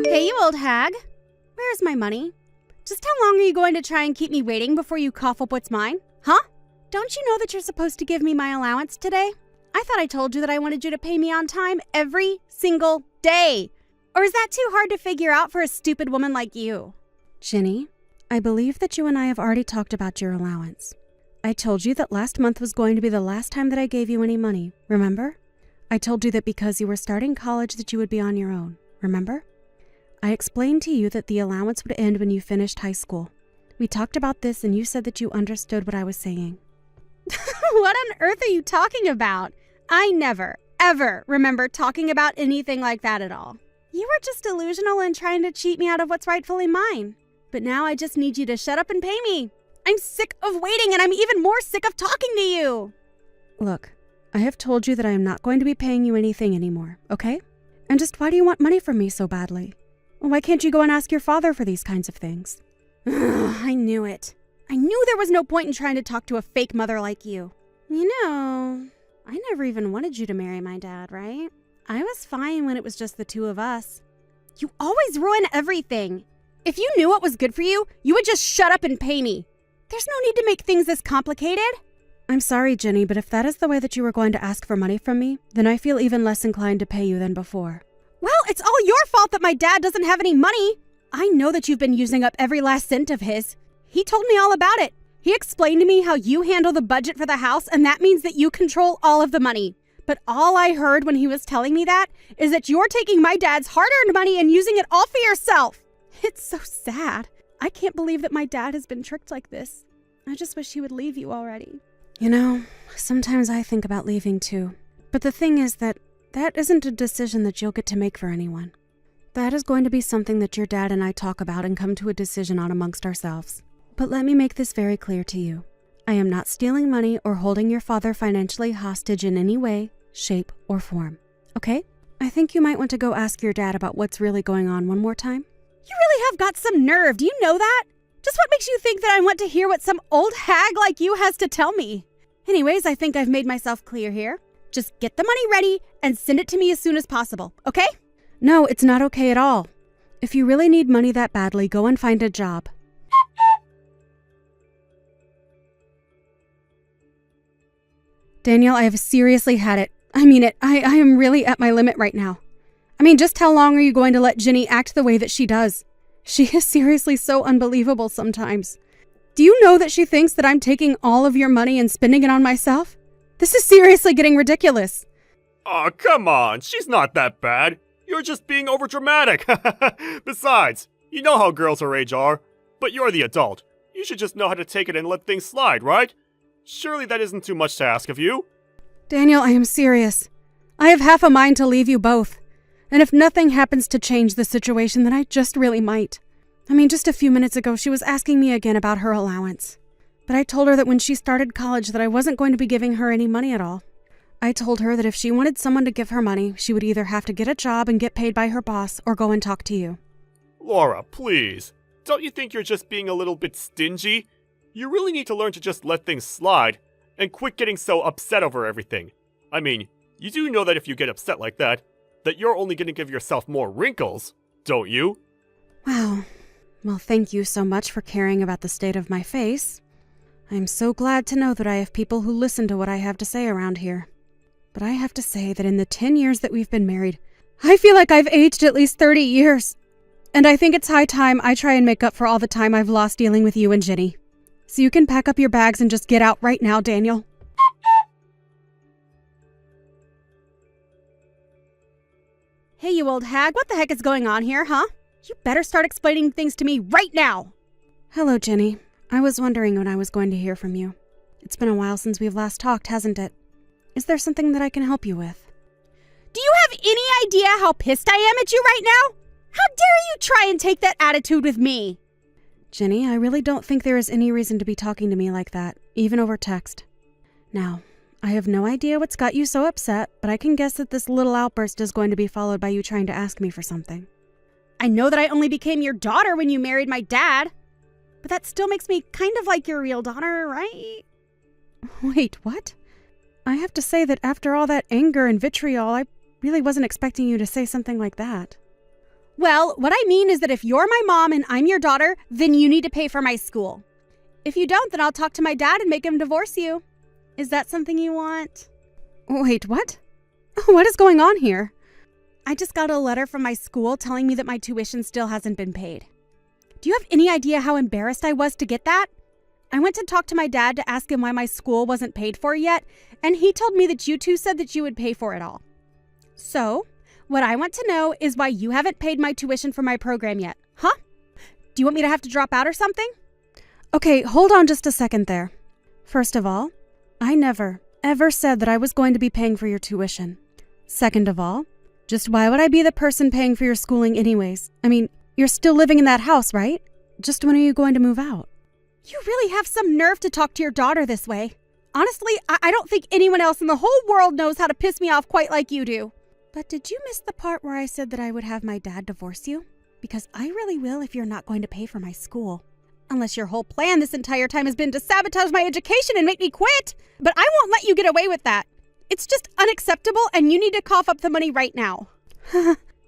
Hey, you old hag. Where's my money? Just how long are you going to try and keep me waiting before you cough up what's mine? Huh? Don't you know that you're supposed to give me my allowance today? I thought I told you that I wanted you to pay me on time every single day. Or is that too hard to figure out for a stupid woman like you? Ginny, I believe that you and I have already talked about your allowance. I told you that last month was going to be the last time that I gave you any money, remember? I told you that because you were starting college that you would be on your own, remember? I explained to you that the allowance would end when you finished high school. We talked about this and you said that you understood what I was saying. What on earth are you talking about? I never, ever remember talking about anything like that at all. You were just delusional and trying to cheat me out of what's rightfully mine. But now I just need you to shut up and pay me. I'm sick of waiting and I'm even more sick of talking to you. Look, I have told you that I am not going to be paying you anything anymore, okay? And just why do you want money from me so badly? Why can't you go and ask your father for these kinds of things? I knew it. I knew there was no point in trying to talk to a fake mother like you. You know, I never even wanted you to marry my dad, right? I was fine when it was just the two of us. You always ruin everything. If you knew what was good for you, you would just shut up and pay me. There's no need to make things this complicated. I'm sorry, Ginny, but if that is the way that you were going to ask for money from me, then I feel even less inclined to pay you than before. Well, it's all your fault that my dad doesn't have any money. I know that you've been using up every last cent of his. He told me all about it. He explained to me how you handle the budget for the house, and that means that you control all of the money. But all I heard when he was telling me that is that you're taking my dad's hard-earned money and using it all for yourself. It's so sad. I can't believe that my dad has been tricked like this. I just wish he would leave you already. You know, sometimes I think about leaving too. But the thing is that isn't a decision that you'll get to make for anyone. That is going to be something that your dad and I talk about and come to a decision on amongst ourselves. But let me make this very clear to you. I am not stealing money or holding your father financially hostage in any way, shape, or form. Okay? I think you might want to go ask your dad about what's really going on one more time. You really have got some nerve, do you know that? Just what makes you think that I want to hear what some old hag like you has to tell me? Anyways, I think I've made myself clear here. Just get the money ready and send it to me as soon as possible, okay? No, it's not okay at all. If you really need money that badly, go and find a job. Daniel, I have seriously had it. I mean it. I am really at my limit right now. I mean, just how long are you going to let Ginny act the way that she does? She is seriously so unbelievable sometimes. Do you know that she thinks that I'm taking all of your money and spending it on myself? This is seriously getting ridiculous. Aw, come on. She's not that bad. You're just being overdramatic. Besides, you know how girls her age are. But you're the adult. You should just know how to take it and let things slide, right? Surely that isn't too much to ask of you. Daniel, I am serious. I have half a mind to leave you both. And if nothing happens to change the situation, then I just really might. I mean, just a few minutes ago, she was asking me again about her allowance. But I told her that when she started college that I wasn't going to be giving her any money at all. I told her that if she wanted someone to give her money, she would either have to get a job and get paid by her boss or go and talk to you. Laura, please. Don't you think you're just being a little bit stingy? You really need to learn to just let things slide and quit getting so upset over everything. I mean, you do know that if you get upset like that you're only going to give yourself more wrinkles, don't you? Wow. Well, thank you so much for caring about the state of my face. I'm so glad to know that I have people who listen to what I have to say around here. But I have to say that in the 10 years that we've been married, I feel like I've aged at least 30 years. And I think it's high time I try and make up for all the time I've lost dealing with you and Ginny. So you can pack up your bags and just get out right now, Daniel. Hey, you old hag, what the heck is going on here, huh? You better start explaining things to me right now. Hello, Ginny. I was wondering when I was going to hear from you. It's been a while since we've last talked, hasn't it? Is there something that I can help you with? Do you have any idea how pissed I am at you right now? How dare you try and take that attitude with me? Ginny, I really don't think there is any reason to be talking to me like that, even over text. Now, I have no idea what's got you so upset, but I can guess that this little outburst is going to be followed by you trying to ask me for something. I know that I only became your daughter when you married my dad, but that still makes me kind of like your real daughter, right? Wait, what? I have to say that after all that anger and vitriol, I really wasn't expecting you to say something like that. Well, what I mean is that if you're my mom and I'm your daughter, then you need to pay for my school. If you don't, then I'll talk to my dad and make him divorce you. Is that something you want? Wait, what? What is going on here? I just got a letter from my school telling me that my tuition still hasn't been paid. Do you have any idea how embarrassed I was to get that? I went to talk to my dad to ask him why my school wasn't paid for yet, and he told me that you two said that you would pay for it all. So, what I want to know is why you haven't paid my tuition for my program yet, huh? Do you want me to have to drop out or something? Okay, hold on just a second there. First of all, I never, ever said that I was going to be paying for your tuition. Second of all, just why would I be the person paying for your schooling anyways? I mean, you're still living in that house, right? Just when are you going to move out? You really have some nerve to talk to your daughter this way. Honestly, I don't think anyone else in the whole world knows how to piss me off quite like you do. But did you miss the part where I said that I would have my dad divorce you? Because I really will if you're not going to pay for my school. Unless your whole plan this entire time has been to sabotage my education and make me quit. But I won't let you get away with that. It's just unacceptable and you need to cough up the money right now.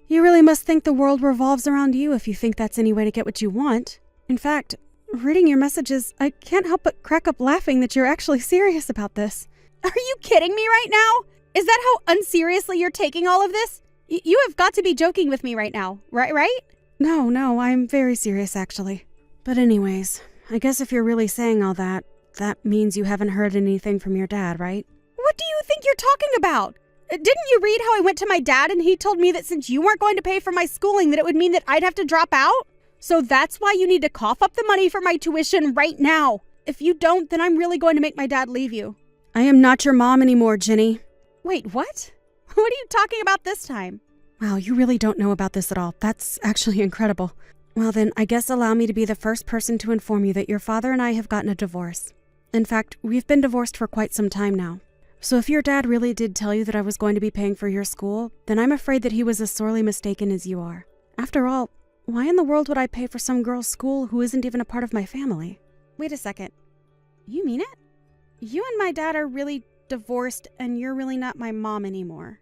You really must think the world revolves around you if you think that's any way to get what you want. In fact, reading your messages, I can't help but crack up laughing that you're actually serious about this. Are you kidding me right now? Is that how unseriously you're taking all of this? You have got to be joking with me right now, right? No, I'm very serious actually. But anyways, I guess if you're really saying all that, that means you haven't heard anything from your dad, right? What do you think you're talking about? Didn't you read how I went to my dad and he told me that since you weren't going to pay for my schooling that it would mean that I'd have to drop out? So that's why you need to cough up the money for my tuition right now. If you don't, then I'm really going to make my dad leave you. I am not your mom anymore, Jenny. Wait, what? What are you talking about this time? Wow, you really don't know about this at all. That's actually incredible. Well then, I guess allow me to be the first person to inform you that your father and I have gotten a divorce. In fact, we've been divorced for quite some time now. So if your dad really did tell you that I was going to be paying for your school, then I'm afraid that he was as sorely mistaken as you are. After all, why in the world would I pay for some girl's school who isn't even a part of my family? Wait a second. You mean it? You and my dad are really divorced and you're really not my mom anymore.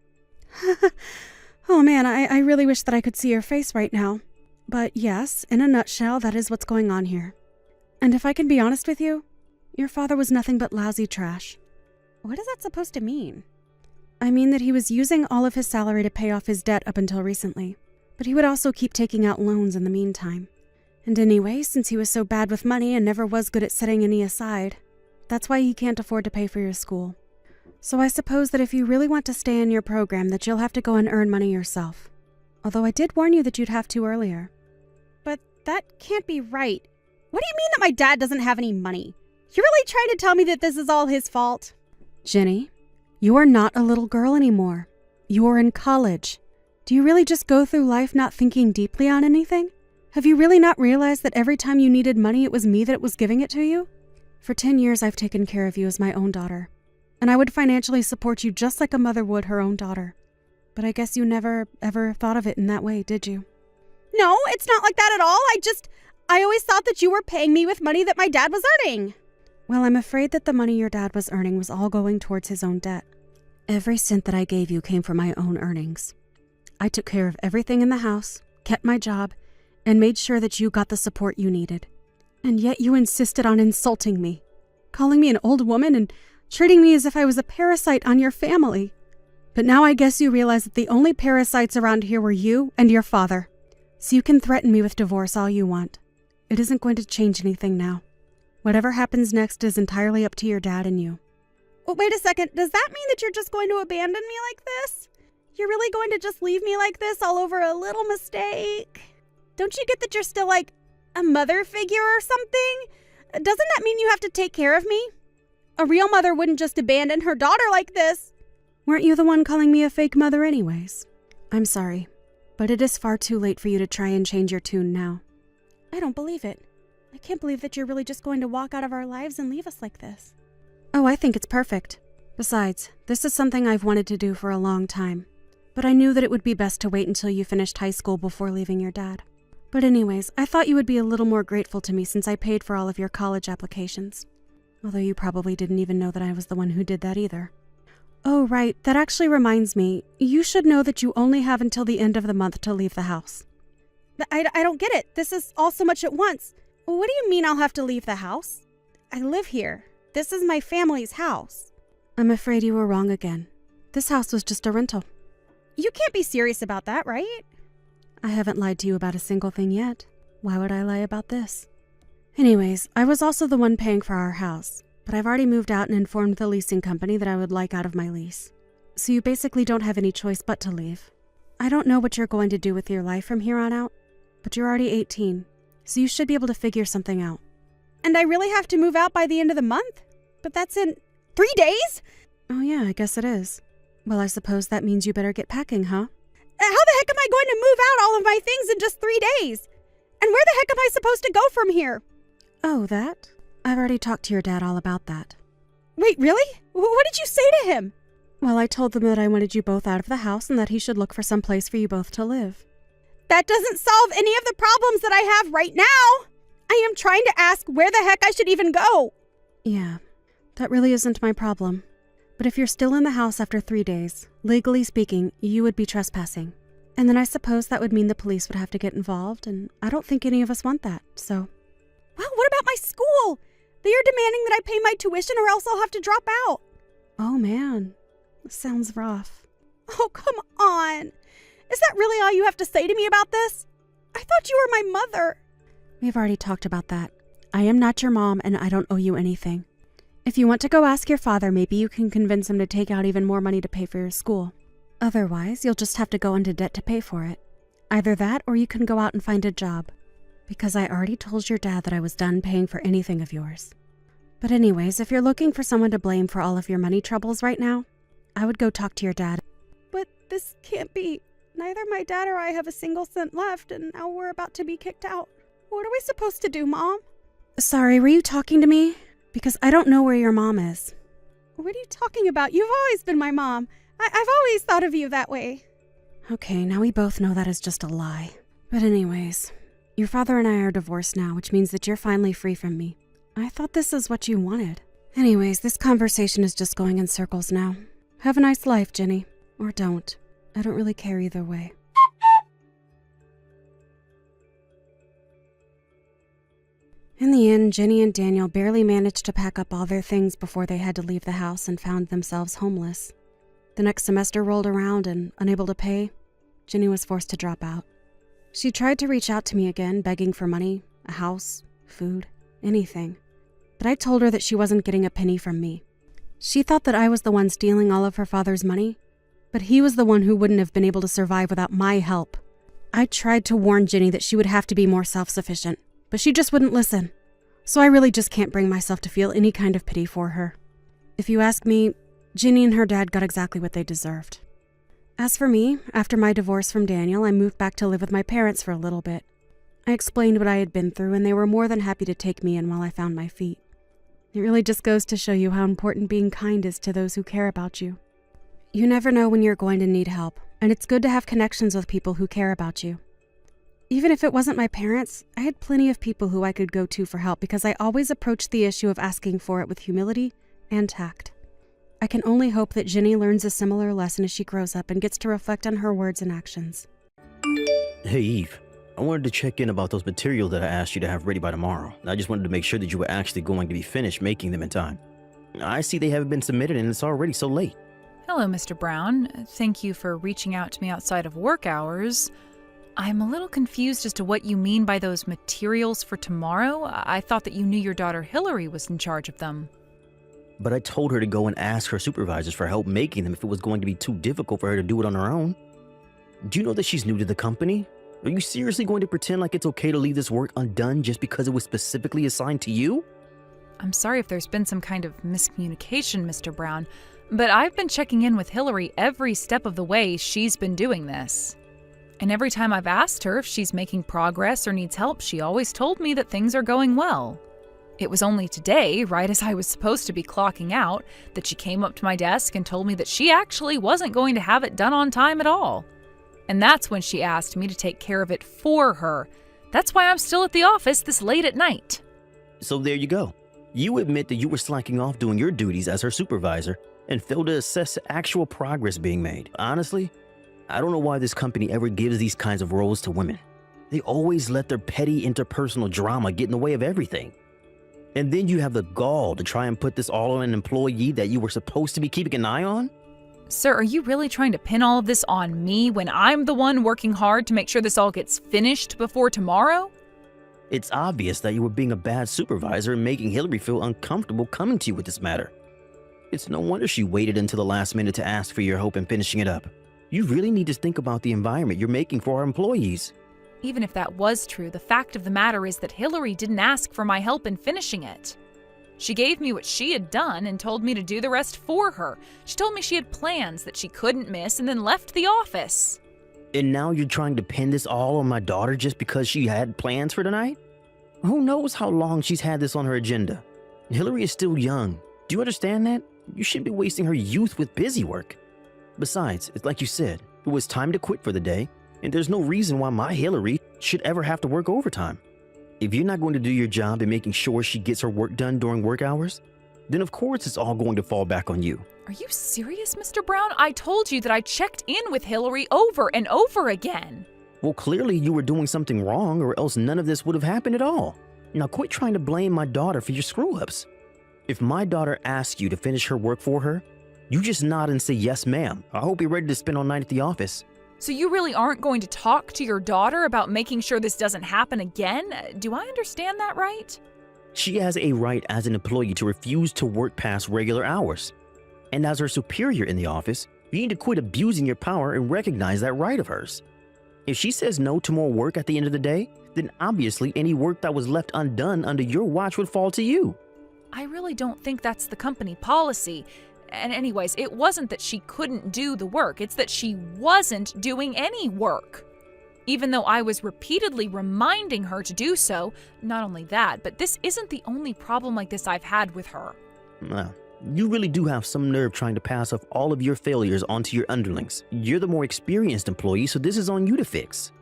Oh man, I really wish that I could see your face right now. But yes, in a nutshell, that is what's going on here. And if I can be honest with you, your father was nothing but lousy trash. What is that supposed to mean? I mean that he was using all of his salary to pay off his debt up until recently. But he would also keep taking out loans in the meantime. And anyway, since he was so bad with money and never was good at setting any aside, that's why he can't afford to pay for your school. So I suppose that if you really want to stay in your program, that you'll have to go and earn money yourself. Although I did warn you that you'd have to earlier. But that can't be right. What do you mean that my dad doesn't have any money? You're really trying to tell me that this is all his fault? Jenny, you are not a little girl anymore. You are in college. Do you really just go through life not thinking deeply on anything? Have you really not realized that every time you needed money, it was me that was giving it to you? For 10 years, I've taken care of you as my own daughter. And I would financially support you just like a mother would her own daughter. But I guess you never, ever thought of it in that way, did you? No, it's not like that at all. I always thought that you were paying me with money that my dad was earning. Well, I'm afraid that the money your dad was earning was all going towards his own debt. Every cent that I gave you came from my own earnings. I took care of everything in the house, kept my job, and made sure that you got the support you needed. And yet you insisted on insulting me, calling me an old woman and treating me as if I was a parasite on your family. But now I guess you realize that the only parasites around here were you and your father. So you can threaten me with divorce all you want. It isn't going to change anything now. Whatever happens next is entirely up to your dad and you. Well, wait a second. Does that mean that you're just going to abandon me like this? You're really going to just leave me like this all over a little mistake? Don't you get that you're still like a mother figure or something? Doesn't that mean you have to take care of me? A real mother wouldn't just abandon her daughter like this. Weren't you the one calling me a fake mother anyways? I'm sorry, but it is far too late for you to try and change your tune now. I don't believe it. I can't believe that you're really just going to walk out of our lives and leave us like this. Oh, I think it's perfect. Besides, this is something I've wanted to do for a long time. But I knew that it would be best to wait until you finished high school before leaving your dad. But anyways, I thought you would be a little more grateful to me since I paid for all of your college applications. Although you probably didn't even know that I was the one who did that either. Oh, right, that actually reminds me. You should know that you only have until the end of the month to leave the house. I don't get it. This is all so much at once. What do you mean I'll have to leave the house? I live here. This is my family's house. I'm afraid you were wrong again. This house was just a rental. You can't be serious about that, right? I haven't lied to you about a single thing yet. Why would I lie about this? Anyways, I was also the one paying for our house, but I've already moved out and informed the leasing company that I would like out of my lease. So you basically don't have any choice but to leave. I don't know what you're going to do with your life from here on out, but you're already 18, so you should be able to figure something out. And I really have to move out by the end of the month? But that's in 3 days? Oh yeah, I guess it is. Well, I suppose that means you better get packing, huh? How the heck am I going to move out all of my things in just 3 days? And where the heck am I supposed to go from here? Oh, that? I've already talked to your dad all about that. Wait, really? What did you say to him? Well, I told them that I wanted you both out of the house and that he should look for some place for you both to live. That doesn't solve any of the problems that I have right now. I am trying to ask where the heck I should even go. Yeah, that really isn't my problem. But if you're still in the house after 3 days, legally speaking, you would be trespassing. And then I suppose that would mean the police would have to get involved, and I don't think any of us want that, so... Well, what about my school? They are demanding that I pay my tuition or else I'll have to drop out. Oh man, this sounds rough. Oh, come on. Is that really all you have to say to me about this? I thought you were my mother. We've already talked about that. I am not your mom, and I don't owe you anything. If you want to go ask your father, maybe you can convince him to take out even more money to pay for your school. Otherwise, you'll just have to go into debt to pay for it. Either that, or you can go out and find a job. Because I already told your dad that I was done paying for anything of yours. But anyways, if you're looking for someone to blame for all of your money troubles right now, I would go talk to your dad. But this can't be. Neither my dad or I have a single cent left, and now we're about to be kicked out. What are we supposed to do, Mom? Sorry, were you talking to me? Because I don't know where your mom is. What are you talking about? You've always been my mom. I've always thought of you that way. Okay, now we both know that is just a lie. But anyways, your father and I are divorced now, which means that you're finally free from me. I thought this is what you wanted. Anyways, this conversation is just going in circles now. Have a nice life, Jenny. Or don't. I don't really care either way. In the end, Jenny and Daniel barely managed to pack up all their things before they had to leave the house and found themselves homeless. The next semester rolled around and, unable to pay, Jenny was forced to drop out. She tried to reach out to me again, begging for money, a house, food, anything. But I told her that she wasn't getting a penny from me. She thought that I was the one stealing all of her father's money, but he was the one who wouldn't have been able to survive without my help. I tried to warn Jenny that she would have to be more self-sufficient, but she just wouldn't listen. So I really just can't bring myself to feel any kind of pity for her. If you ask me, Jenny and her dad got exactly what they deserved. As for me, after my divorce from Daniel, I moved back to live with my parents for a little bit. I explained what I had been through, and they were more than happy to take me in while I found my feet. It really just goes to show you how important being kind is to those who care about you. You never know when you're going to need help, and it's good to have connections with people who care about you. Even if it wasn't my parents, I had plenty of people who I could go to for help because I always approached the issue of asking for it with humility and tact. I can only hope that Jenny learns a similar lesson as she grows up and gets to reflect on her words and actions. Hey, Eve. I wanted to check in about those materials that I asked you to have ready by tomorrow. I just wanted to make sure that you were actually going to be finished making them in time. I see they haven't been submitted and it's already so late. Hello, Mr. Brown. Thank you for reaching out to me outside of work hours. I'm a little confused as to what you mean by those materials for tomorrow. I thought that you knew your daughter Hillary was in charge of them. But I told her to go and ask her supervisors for help making them if it was going to be too difficult for her to do it on her own. Do you know that she's new to the company? Are you seriously going to pretend like it's okay to leave this work undone just because it was specifically assigned to you? I'm sorry if there's been some kind of miscommunication, Mr. Brown, but I've been checking in with Hillary every step of the way she's been doing this. And every time I've asked her if she's making progress or needs help, she always told me that things are going well. It was only today, right as I was supposed to be clocking out, that she came up to my desk and told me that she actually wasn't going to have it done on time at all. And that's when she asked me to take care of it for her. That's why I'm still at the office this late at night. So there you go. You admit that you were slacking off doing your duties as her supervisor and failed to assess actual progress being made. Honestly, I don't know why this company ever gives these kinds of roles to women. They always let their petty interpersonal drama get in the way of everything. And then you have the gall to try and put this all on an employee that you were supposed to be keeping an eye on? Sir, are you really trying to pin all of this on me when I'm the one working hard to make sure this all gets finished before tomorrow? It's obvious that you were being a bad supervisor and making Hillary feel uncomfortable coming to you with this matter. It's no wonder she waited until the last minute to ask for your help in finishing it up. You really need to think about the environment you're making for our employees. Even if that was true, the fact of the matter is that Hillary didn't ask for my help in finishing it. She gave me what she had done and told me to do the rest for her. She told me she had plans that she couldn't miss and then left the office. And now you're trying to pin this all on my daughter just because she had plans for tonight? Who knows how long she's had this on her agenda? Hillary is still young. Do you understand that? You shouldn't be wasting her youth with busy work. Besides, it's like you said, it was time to quit for the day, and there's no reason why my Hillary should ever have to work overtime. If you're not going to do your job in making sure she gets her work done during work hours, then of course it's all going to fall back on you. Are you serious, Mr. Brown? I told you that I checked in with Hillary over and over again. Well, clearly you were doing something wrong, or else none of this would have happened at all. Now quit trying to blame my daughter for your screw-ups. If my daughter asks you to finish her work for her, you just nod and say, "Yes, ma'am. I hope you're ready to spend all night at the office." So you really aren't going to talk to your daughter about making sure this doesn't happen again? Do I understand that right? She has a right as an employee to refuse to work past regular hours. And as her superior in the office, you need to quit abusing your power and recognize that right of hers. If she says no to more work at the end of the day, then obviously any work that was left undone under your watch would fall to you. I really don't think that's the company policy. And anyways, it wasn't that she couldn't do the work, it's that she wasn't doing any work. Even though I was repeatedly reminding her to do so, not only that, but this isn't the only problem like this I've had with her. Well, you really do have some nerve trying to pass off all of your failures onto your underlings. You're the more experienced employee, so this is on you to fix.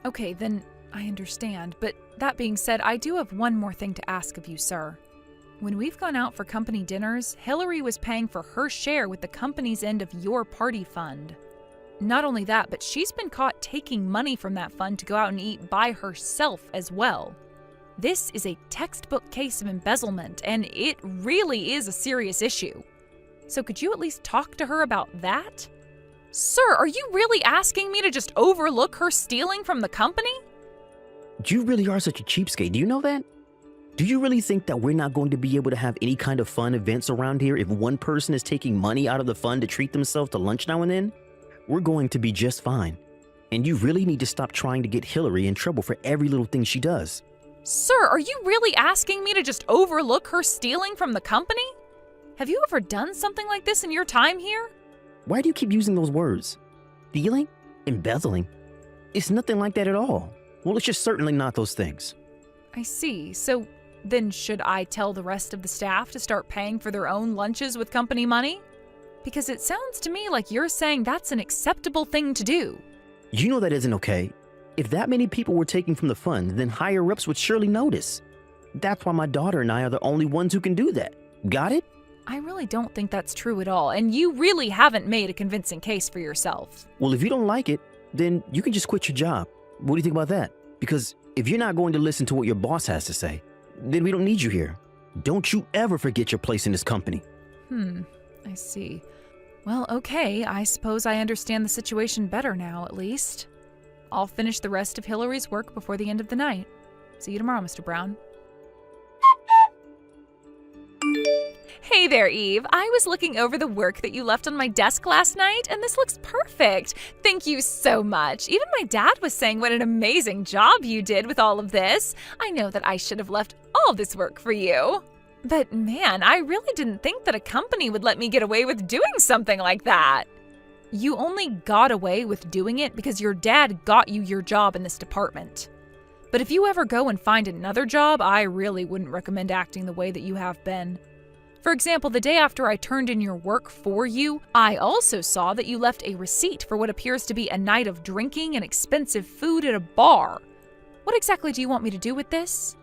Okay, then I understand, but that being said, I do have one more thing to ask of you, sir. When we've gone out for company dinners, Hillary was paying for her share with the company's end of your party fund. Not only that, but she's been caught taking money from that fund to go out and eat by herself as well. This is a textbook case of embezzlement, and it really is a serious issue. So could you at least talk to her about that? Sir, are you really asking me to just overlook her stealing from the company? You really are such a cheapskate, do you know that? Do you really think that we're not going to be able to have any kind of fun events around here if one person is taking money out of the fund to treat themselves to lunch now and then? We're going to be just fine. And you really need to stop trying to get Hillary in trouble for every little thing she does. Sir, are you really asking me to just overlook her stealing from the company? Have you ever done something like this in your time here? Why do you keep using those words? Stealing? Embezzling? It's nothing like that at all. Well, it's just certainly not those things. I see. So then should I tell the rest of the staff to start paying for their own lunches with company money? Because it sounds to me like you're saying that's an acceptable thing to do. You know that isn't okay. If that many people were taking from the fund, then higher-ups would surely notice. That's why my daughter and I are the only ones who can do that. Got it? I really don't think that's true at all, and you really haven't made a convincing case for yourself. Well, if you don't like it, then you can just quit your job. What do you think about that? Because if you're not going to listen to what your boss has to say, then we don't need you here. Don't you ever forget your place in this company. I see. Well, okay, I suppose I understand the situation better now, at least. I'll finish the rest of Hillary's work before the end of the night. See you tomorrow, Mr. Brown. Hey there, Eve. I was looking over the work that you left on my desk last night, and this looks perfect. Thank you so much. Even my dad was saying what an amazing job you did with all of this. I know that I should have left all this work for you. But man, I really didn't think that a company would let me get away with doing something like that. You only got away with doing it because your dad got you your job in this department. But if you ever go and find another job, I really wouldn't recommend acting the way that you have been. For example, the day after I turned in your work for you, I also saw that you left a receipt for what appears to be a night of drinking and expensive food at a bar. What exactly do you want me to do with this?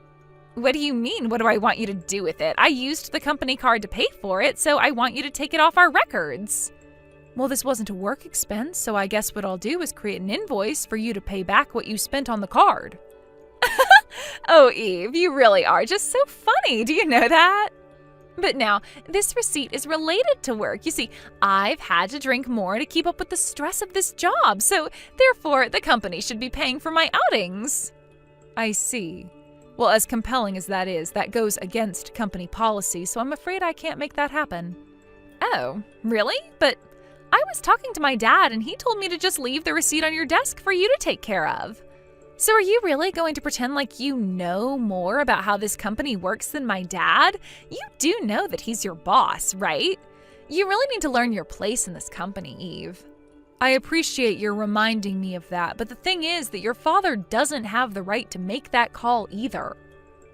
What do you mean, what do I want you to do with it? I used the company card to pay for it, so I want you to take it off our records. Well, this wasn't a work expense, so I guess what I'll do is create an invoice for you to pay back what you spent on the card. Oh, Eve, you really are just so funny. Do you know that? But now, this receipt is related to work. You see, I've had to drink more to keep up with the stress of this job, so therefore the company should be paying for my outings. I see. Well, as compelling as that is, that goes against company policy, so I'm afraid I can't make that happen. Oh, really? But I was talking to my dad, and he told me to just leave the receipt on your desk for you to take care of. So are you really going to pretend like you know more about how this company works than my dad? You do know that he's your boss, right? You really need to learn your place in this company, Eve. I appreciate your reminding me of that, but the thing is that your father doesn't have the right to make that call either.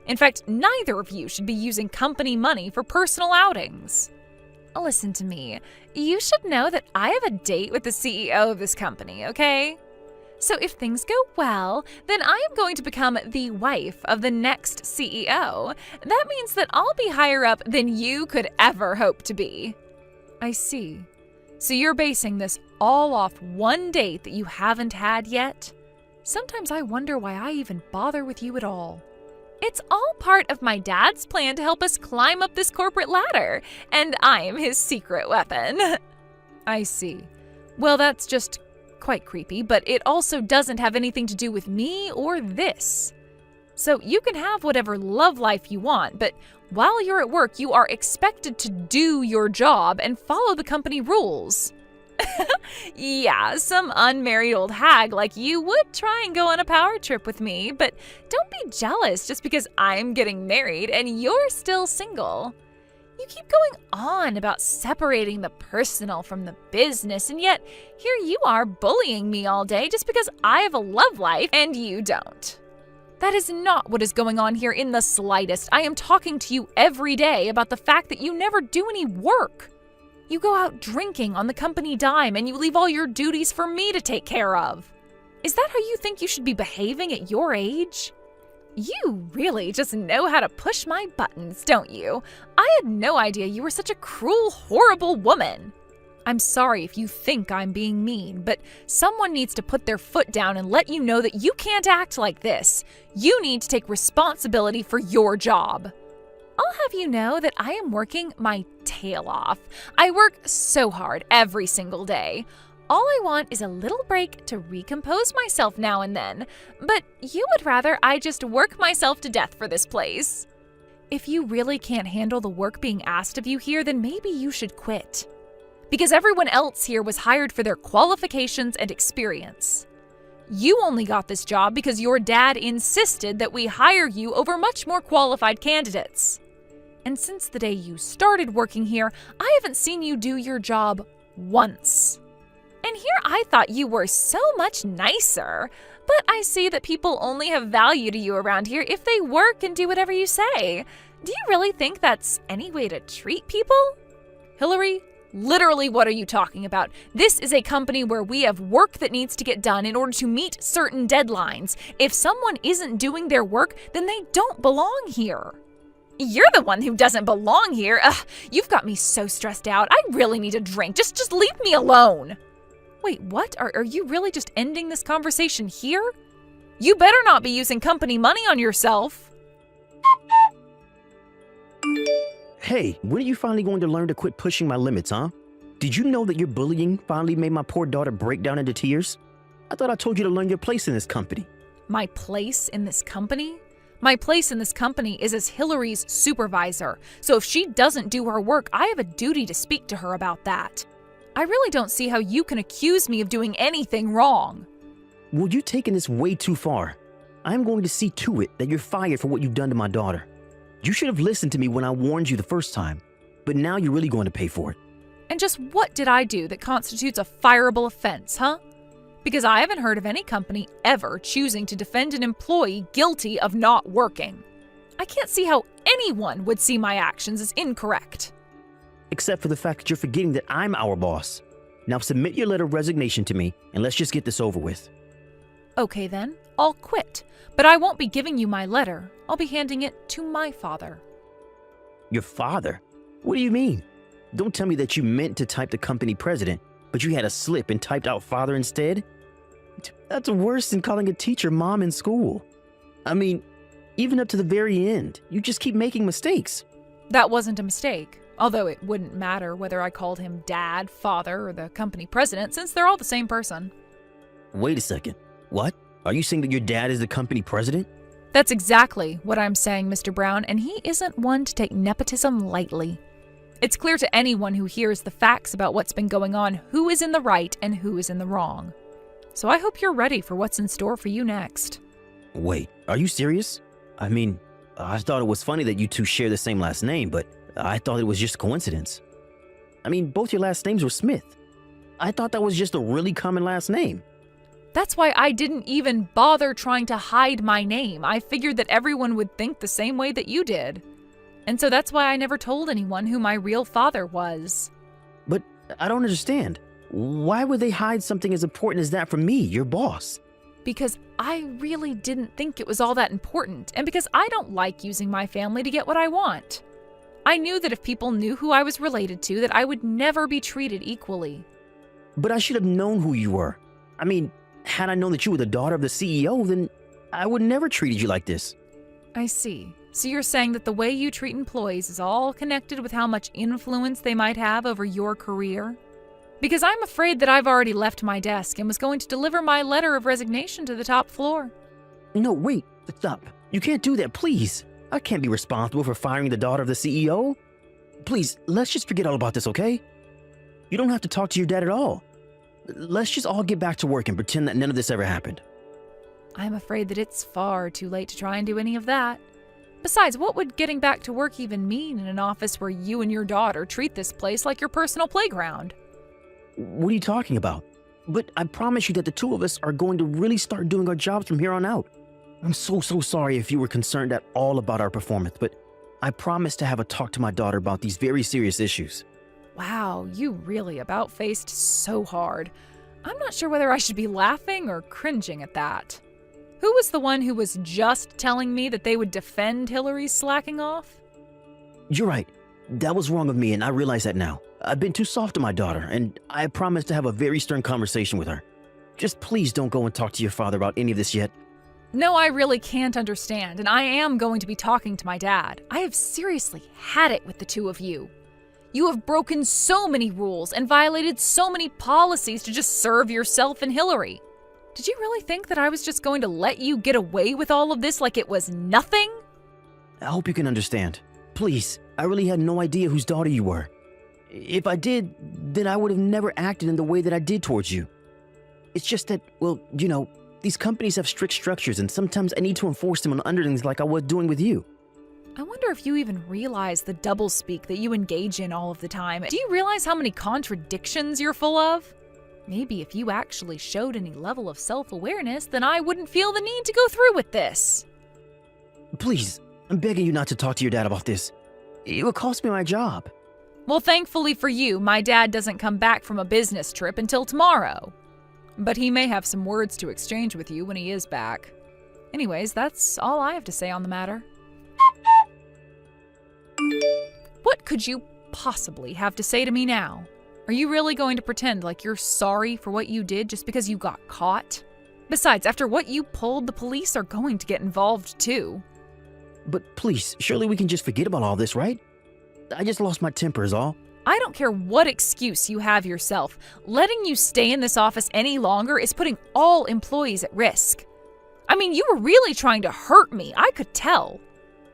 In fact, neither of you should be using company money for personal outings. Listen to me. You should know that I have a date with the CEO of this company, okay? So if things go well, then I am going to become the wife of the next CEO. That means that I'll be higher up than you could ever hope to be. I see. So you're basing this all off one date that you haven't had yet? Sometimes I wonder why I even bother with you at all. It's all part of my dad's plan to help us climb up this corporate ladder, and I'm his secret weapon. I see. Well, that's just quite creepy, but it also doesn't have anything to do with me or this. So you can have whatever love life you want, but while you're at work, you are expected to do your job and follow the company rules. Yeah, some unmarried old hag like you would try and go on a power trip with me, but don't be jealous just because I'm getting married and you're still single. You keep going on about separating the personal from the business, and yet here you are bullying me all day just because I have a love life and you don't. That is not what is going on here in the slightest. I am talking to you every day about the fact that you never do any work. You go out drinking on the company dime and you leave all your duties for me to take care of. Is that how you think you should be behaving at your age? You really just know how to push my buttons, don't you? I had no idea you were such a cruel, horrible woman. I'm sorry if you think I'm being mean, but someone needs to put their foot down and let you know that you can't act like this. You need to take responsibility for your job. I'll have you know that I am working my tail off. I work so hard every single day. All I want is a little break to recompose myself now and then, but you would rather I just work myself to death for this place. If you really can't handle the work being asked of you here, then maybe you should quit. Because everyone else here was hired for their qualifications and experience. You only got this job because your dad insisted that we hire you over much more qualified candidates. And since the day you started working here, I haven't seen you do your job once. And here I thought you were so much nicer, but I see that people only have value to you around here if they work and do whatever you say. Do you really think that's any way to treat people? Hillary, literally what are you talking about? This is a company where we have work that needs to get done in order to meet certain deadlines. If someone isn't doing their work, then they don't belong here. You're the one who doesn't belong here. Ugh, you've got me so stressed out. I really need a drink. Just leave me alone. Wait, what? Are you really just ending this conversation here? You better not be using company money on yourself. Hey, when are you finally going to learn to quit pushing my limits, huh? Did you know that your bullying finally made my poor daughter break down into tears? I thought I told you to learn your place in this company. My place in this company? My place in this company is as Hillary's supervisor, so if she doesn't do her work, I have a duty to speak to her about that. I really don't see how you can accuse me of doing anything wrong. Well, you're taking this way too far. I'm going to see to it that you're fired for what you've done to my daughter. You should have listened to me when I warned you the first time, but now you're really going to pay for it. And just what did I do that constitutes a fireable offense, huh? Because I haven't heard of any company ever choosing to defend an employee guilty of not working. I can't see how anyone would see my actions as incorrect. Except for the fact that you're forgetting that I'm our boss. Now submit your letter of resignation to me, and let's just get this over with. Okay then, I'll quit. But I won't be giving you my letter. I'll be handing it to my father. Your father? What do you mean? Don't tell me that you meant to type the company president, but you had a slip and typed out father instead? That's worse than calling a teacher mom in school. I mean, even up to the very end, you just keep making mistakes. That wasn't a mistake, although it wouldn't matter whether I called him dad, father, or the company president, since they're all the same person. Wait a second. What? Are you saying that your dad is the company president? That's exactly what I'm saying, Mr. Brown, and he isn't one to take nepotism lightly. It's clear to anyone who hears the facts about what's been going on who is in the right and who is in the wrong. So I hope you're ready for what's in store for you next. Wait, are you serious? I mean, I thought it was funny that you two share the same last name, but I thought it was just a coincidence. I mean, both your last names were Smith. I thought that was just a really common last name. That's why I didn't even bother trying to hide my name. I figured that everyone would think the same way that you did. And so that's why I never told anyone who my real father was. But I don't understand. Why would they hide something as important as that from me, your boss? Because I really didn't think it was all that important, and because I don't like using my family to get what I want. I knew that if people knew who I was related to, that I would never be treated equally. But I should have known who you were. I mean, had I known that you were the daughter of the CEO, then I would never treated you like this. I see. So you're saying that the way you treat employees is all connected with how much influence they might have over your career? Because I'm afraid that I've already left my desk and was going to deliver my letter of resignation to the top floor. No, wait, stop. You can't do that, please. I can't be responsible for firing the daughter of the CEO. Please, let's just forget all about this, okay? You don't have to talk to your dad at all. Let's just all get back to work and pretend that none of this ever happened. I'm afraid that it's far too late to try and do any of that. Besides, what would getting back to work even mean in an office where you and your daughter treat this place like your personal playground? What are you talking about? But I promise you that the two of us are going to really start doing our jobs from here on out. I'm so sorry if you were concerned at all about our performance, but I promise to have a talk to my daughter about these very serious issues. Wow, you really about-faced so hard. I'm not sure whether I should be laughing or cringing at that. Who was the one who was just telling me that they would defend Hillary's slacking off? You're right. That was wrong of me, and I realize that now. I've been too soft to my daughter, and I promise to have a very stern conversation with her. Just please don't go and talk to your father about any of this yet. No, I really can't understand, and I am going to be talking to my dad. I have seriously had it with the two of you. You have broken so many rules and violated so many policies to just serve yourself and Hillary. Did you really think that I was just going to let you get away with all of this like it was nothing? I hope you can understand. Please, I really had no idea whose daughter you were. If I did, then I would have never acted in the way that I did towards you. It's just that, well, you know, these companies have strict structures, and sometimes I need to enforce them on underlings like I was doing with you. I wonder if you even realize the doublespeak that you engage in all of the time. Do you realize how many contradictions you're full of? Maybe if you actually showed any level of self-awareness, then I wouldn't feel the need to go through with this. Please, I'm begging you not to talk to your dad about this. It would cost me my job. Well, thankfully for you, my dad doesn't come back from a business trip until tomorrow. But he may have some words to exchange with you when he is back. Anyways, that's all I have to say on the matter. What could you possibly have to say to me now? Are you really going to pretend like you're sorry for what you did just because you got caught? Besides, after what you pulled, the police are going to get involved too. But please, surely we can just forget about all this, right? I just lost my temper is all. I don't care what excuse you have yourself. Letting you stay in this office any longer is putting all employees at risk. I mean, you were really trying to hurt me, I could tell.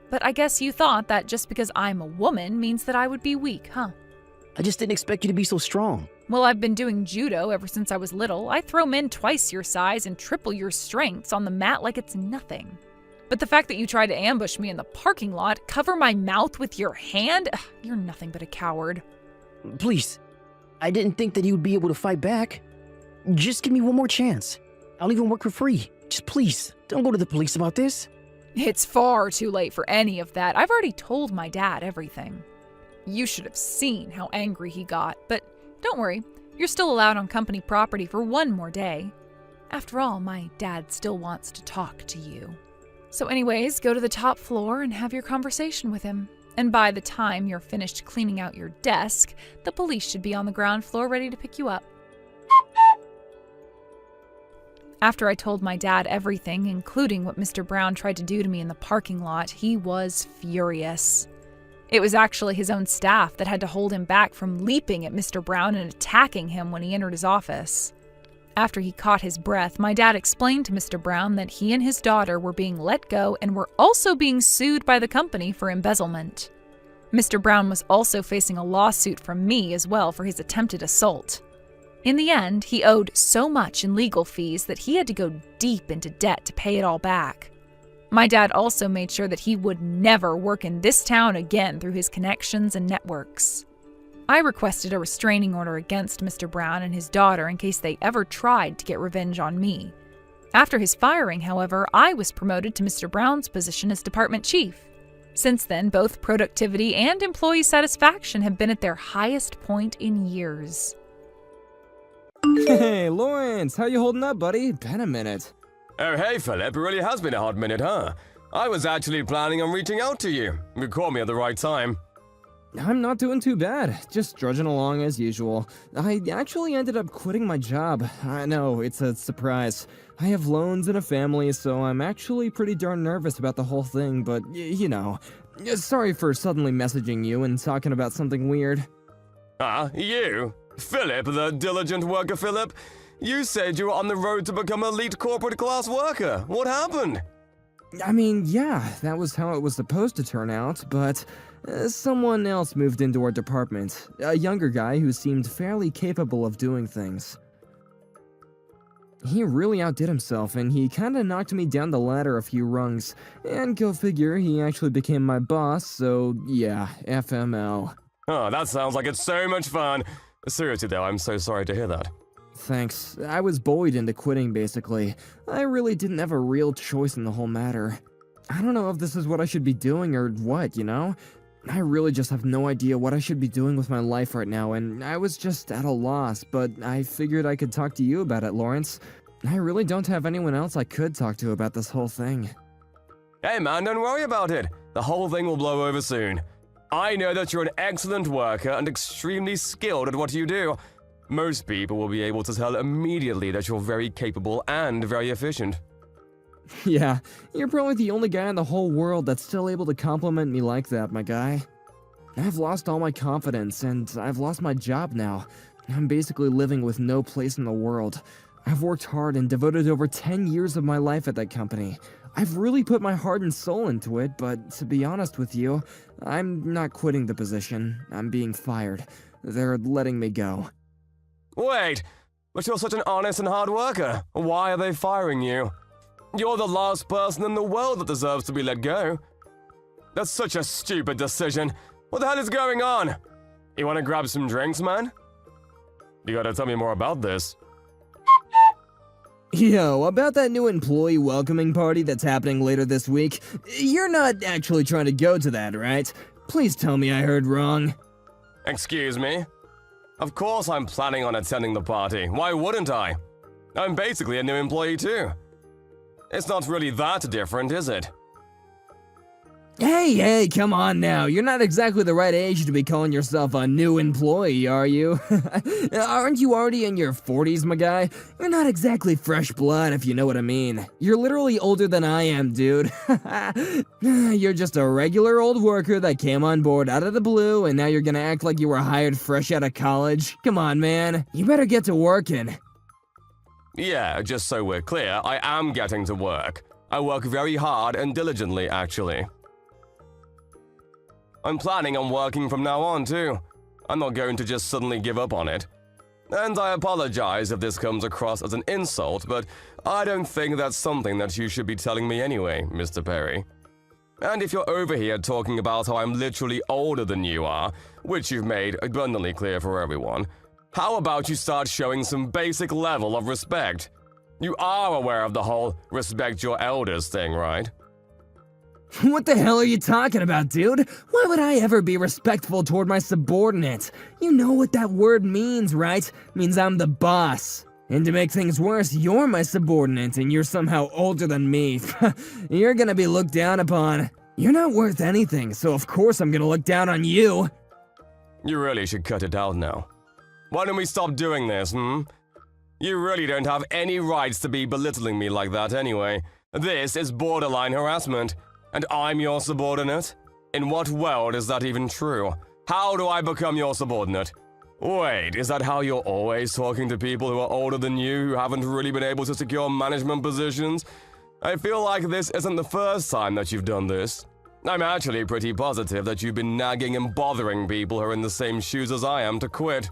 But I guess you thought that just because I'm a woman means that I would be weak, huh? I just didn't expect you to be so strong. Well, I've been doing judo ever since I was little. I throw men twice your size and triple your strengths on the mat like it's nothing. But the fact that you tried to ambush me in the parking lot, cover my mouth with your hand, you're nothing but a coward. Please, I didn't think that you would be able to fight back. Just give me one more chance. I'll even work for free. Just please, don't go to the police about this. It's far too late for any of that. I've already told my dad everything. You should have seen how angry he got, but don't worry, you're still allowed on company property for one more day. After all, my dad still wants to talk to you. So anyways, go to the top floor and have your conversation with him. And by the time you're finished cleaning out your desk, the police should be on the ground floor ready to pick you up. After I told my dad everything, including what Mr. Brown tried to do to me in the parking lot, he was furious. It was actually his own staff that had to hold him back from leaping at Mr. Brown and attacking him when he entered his office. After he caught his breath, my dad explained to Mr. Brown that he and his daughter were being let go and were also being sued by the company for embezzlement. Mr. Brown was also facing a lawsuit from me as well for his attempted assault. In the end, he owed so much in legal fees that he had to go deep into debt to pay it all back. My dad also made sure that he would never work in this town again through his connections and networks. I requested a restraining order against Mr. Brown and his daughter in case they ever tried to get revenge on me. After his firing, however, I was promoted to Mr. Brown's position as department chief. Since then, both productivity and employee satisfaction have been at their highest point in years. Hey, Lawrence, how you holding up, buddy? Been a minute. Oh, hey, Philip, it really has been a hot minute, huh? I was actually planning on reaching out to you. You caught me at the right time. I'm not doing too bad, just drudging along as usual. I actually ended up quitting my job. I know, it's a surprise. I have loans and a family, so I'm actually pretty darn nervous about the whole thing, but, you know. Sorry for suddenly messaging you and talking about something weird. You? Philip, the diligent worker Philip? You said you were on the road to become an elite corporate class worker. What happened? I mean, yeah, that was how it was supposed to turn out, but someone else moved into our department. A younger guy who seemed fairly capable of doing things. He really outdid himself, and he kinda knocked me down the ladder a few rungs. And go figure, he actually became my boss, so yeah, FML. Oh, that sounds like it's so much fun. Seriously though, I'm so sorry to hear that. Thanks. I was bullied into quitting, basically. I really didn't have a real choice in the whole matter. I don't know if this is what I should be doing or what, you know? I really just have no idea what I should be doing with my life right now, and I was just at a loss, but I figured I could talk to you about it, Lawrence. I really don't have anyone else I could talk to about this whole thing. Hey man, don't worry about it. The whole thing will blow over soon. I know that you're an excellent worker and extremely skilled at what you do. Most people will be able to tell immediately that you're very capable and very efficient. Yeah, you're probably the only guy in the whole world that's still able to compliment me like that, my guy. I've lost all my confidence, and I've lost my job now. I'm basically living with no place in the world. I've worked hard and devoted over 10 years of my life at that company. I've really put my heart and soul into it, but to be honest with you, I'm not quitting the position. I'm being fired. They're letting me go. Wait, but you're such an honest and hard worker. Why are they firing you? You're the last person in the world that deserves to be let go. That's such a stupid decision. What the hell is going on? You want to grab some drinks, man? You gotta tell me more about this. Yo, about that new employee welcoming party that's happening later this week, you're not actually trying to go to that, right? Please tell me I heard wrong. Excuse me? Of course I'm planning on attending the party. Why wouldn't I? I'm basically a new employee too. It's not really that different, is it? Hey, come on now. You're not exactly the right age to be calling yourself a new employee, are you? Aren't you already in your 40s, my guy? You're not exactly fresh blood, if you know what I mean. You're literally older than I am, dude. You're just a regular old worker that came on board out of the blue, and now you're gonna act like you were hired fresh out of college? Come on, man. You better get to working. Yeah, just so we're clear, I am getting to work. I work very hard and diligently, actually. I'm planning on working from now on, too. I'm not going to just suddenly give up on it. And I apologize if this comes across as an insult, but I don't think that's something that you should be telling me anyway, Mr. Perry. And if you're over here talking about how I'm literally older than you are, which you've made abundantly clear for everyone, how about you start showing some basic level of respect? You are aware of the whole respect your elders thing, right? What the hell are you talking about, dude? Why would I ever be respectful toward my subordinate? You know what that word means, right? It means I'm the boss. And to make things worse, you're my subordinate and you're somehow older than me. You're gonna be looked down upon. You're not worth anything, so of course I'm gonna look down on you. You really should cut it out now. Why don't we stop doing this, You really don't have any rights to be belittling me like that anyway. This is borderline harassment, and I'm your subordinate? In what world is that even true? How do I become your subordinate? Wait, is that how you're always talking to people who are older than you who haven't really been able to secure management positions? I feel like this isn't the first time that you've done this. I'm actually pretty positive that you've been nagging and bothering people who are in the same shoes as I am to quit.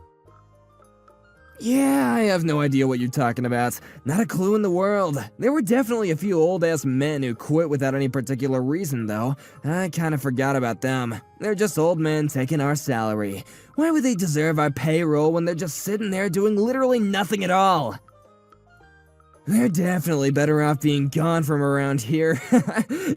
Yeah, I have no idea what you're talking about. Not a clue in the world. There were definitely a few old-ass men who quit without any particular reason, though. I kinda forgot about them. They're just old men taking our salary. Why would they deserve our payroll when they're just sitting there doing literally nothing at all? They're definitely better off being gone from around here.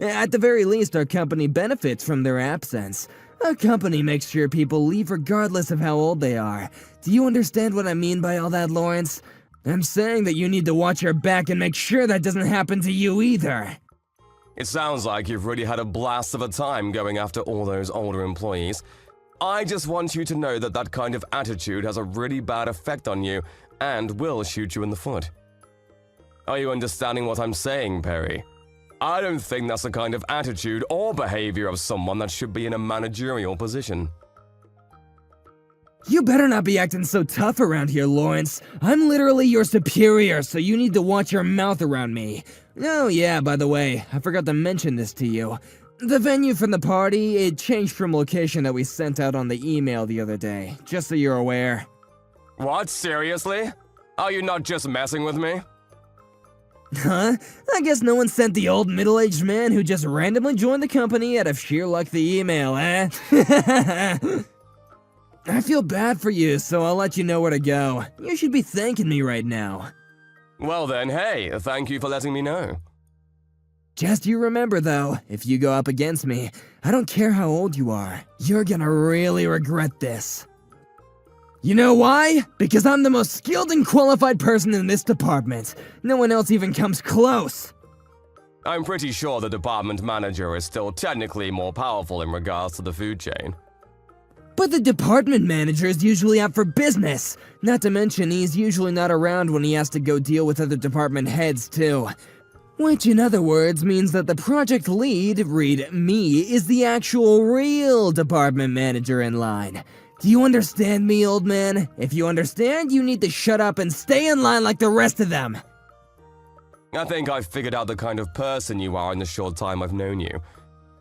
At the very least, our company benefits from their absence. Our company makes sure people leave regardless of how old they are. Do you understand what I mean by all that, Lawrence? I'm saying that you need to watch your back and make sure that doesn't happen to you either. It sounds like you've really had a blast of a time going after all those older employees. I just want you to know that that kind of attitude has a really bad effect on you and will shoot you in the foot. Are you understanding what I'm saying, Perry? I don't think that's the kind of attitude or behavior of someone that should be in a managerial position. You better not be acting so tough around here, Lawrence. I'm literally your superior, so you need to watch your mouth around me. Oh yeah, by the way, I forgot to mention this to you. The venue for the party, it changed from location that we sent out on the email the other day, just so you're aware. What, seriously? Are you not just messing with me? Huh? I guess no one sent the old middle-aged man who just randomly joined the company out of sheer luck the email, eh? I feel bad for you, so I'll let you know where to go. You should be thanking me right now. Well then, hey, thank you for letting me know. Just you remember though, if you go up against me, I don't care how old you are, you're gonna really regret this. You know why? Because I'm the most skilled and qualified person in this department. No one else even comes close. I'm pretty sure the department manager is still technically more powerful in regards to the food chain. But the department manager is usually out for business. Not to mention he's usually not around when he has to go deal with other department heads too. Which in other words means that the project lead, read me, is the actual real department manager in line. Do you understand me, old man? If you understand, you need to shut up and stay in line like the rest of them. I think I've figured out the kind of person you are in the short time I've known you.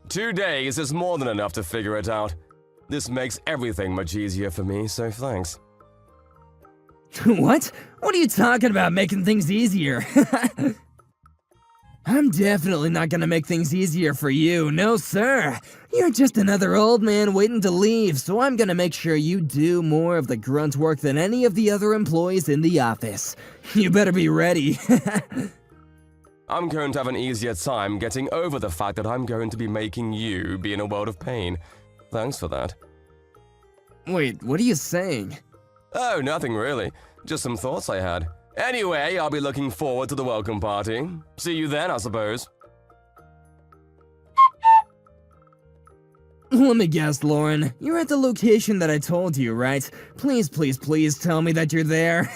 2 days is more than enough to figure it out. This makes everything much easier for me, so thanks. What? What are you talking about making things easier? I'm definitely not gonna make things easier for you, no sir. You're just another old man waiting to leave, so I'm gonna make sure you do more of the grunt work than any of the other employees in the office. You better be ready. I'm going to have an easier time getting over the fact that I'm going to be making you be in a world of pain. Thanks for that. Wait, what are you saying? Oh, nothing really. Just some thoughts I had. Anyway, I'll be looking forward to the welcome party. See you then, I suppose. Let me guess, Lauren. You're at the location that I told you, right? Please, please, please tell me that you're there.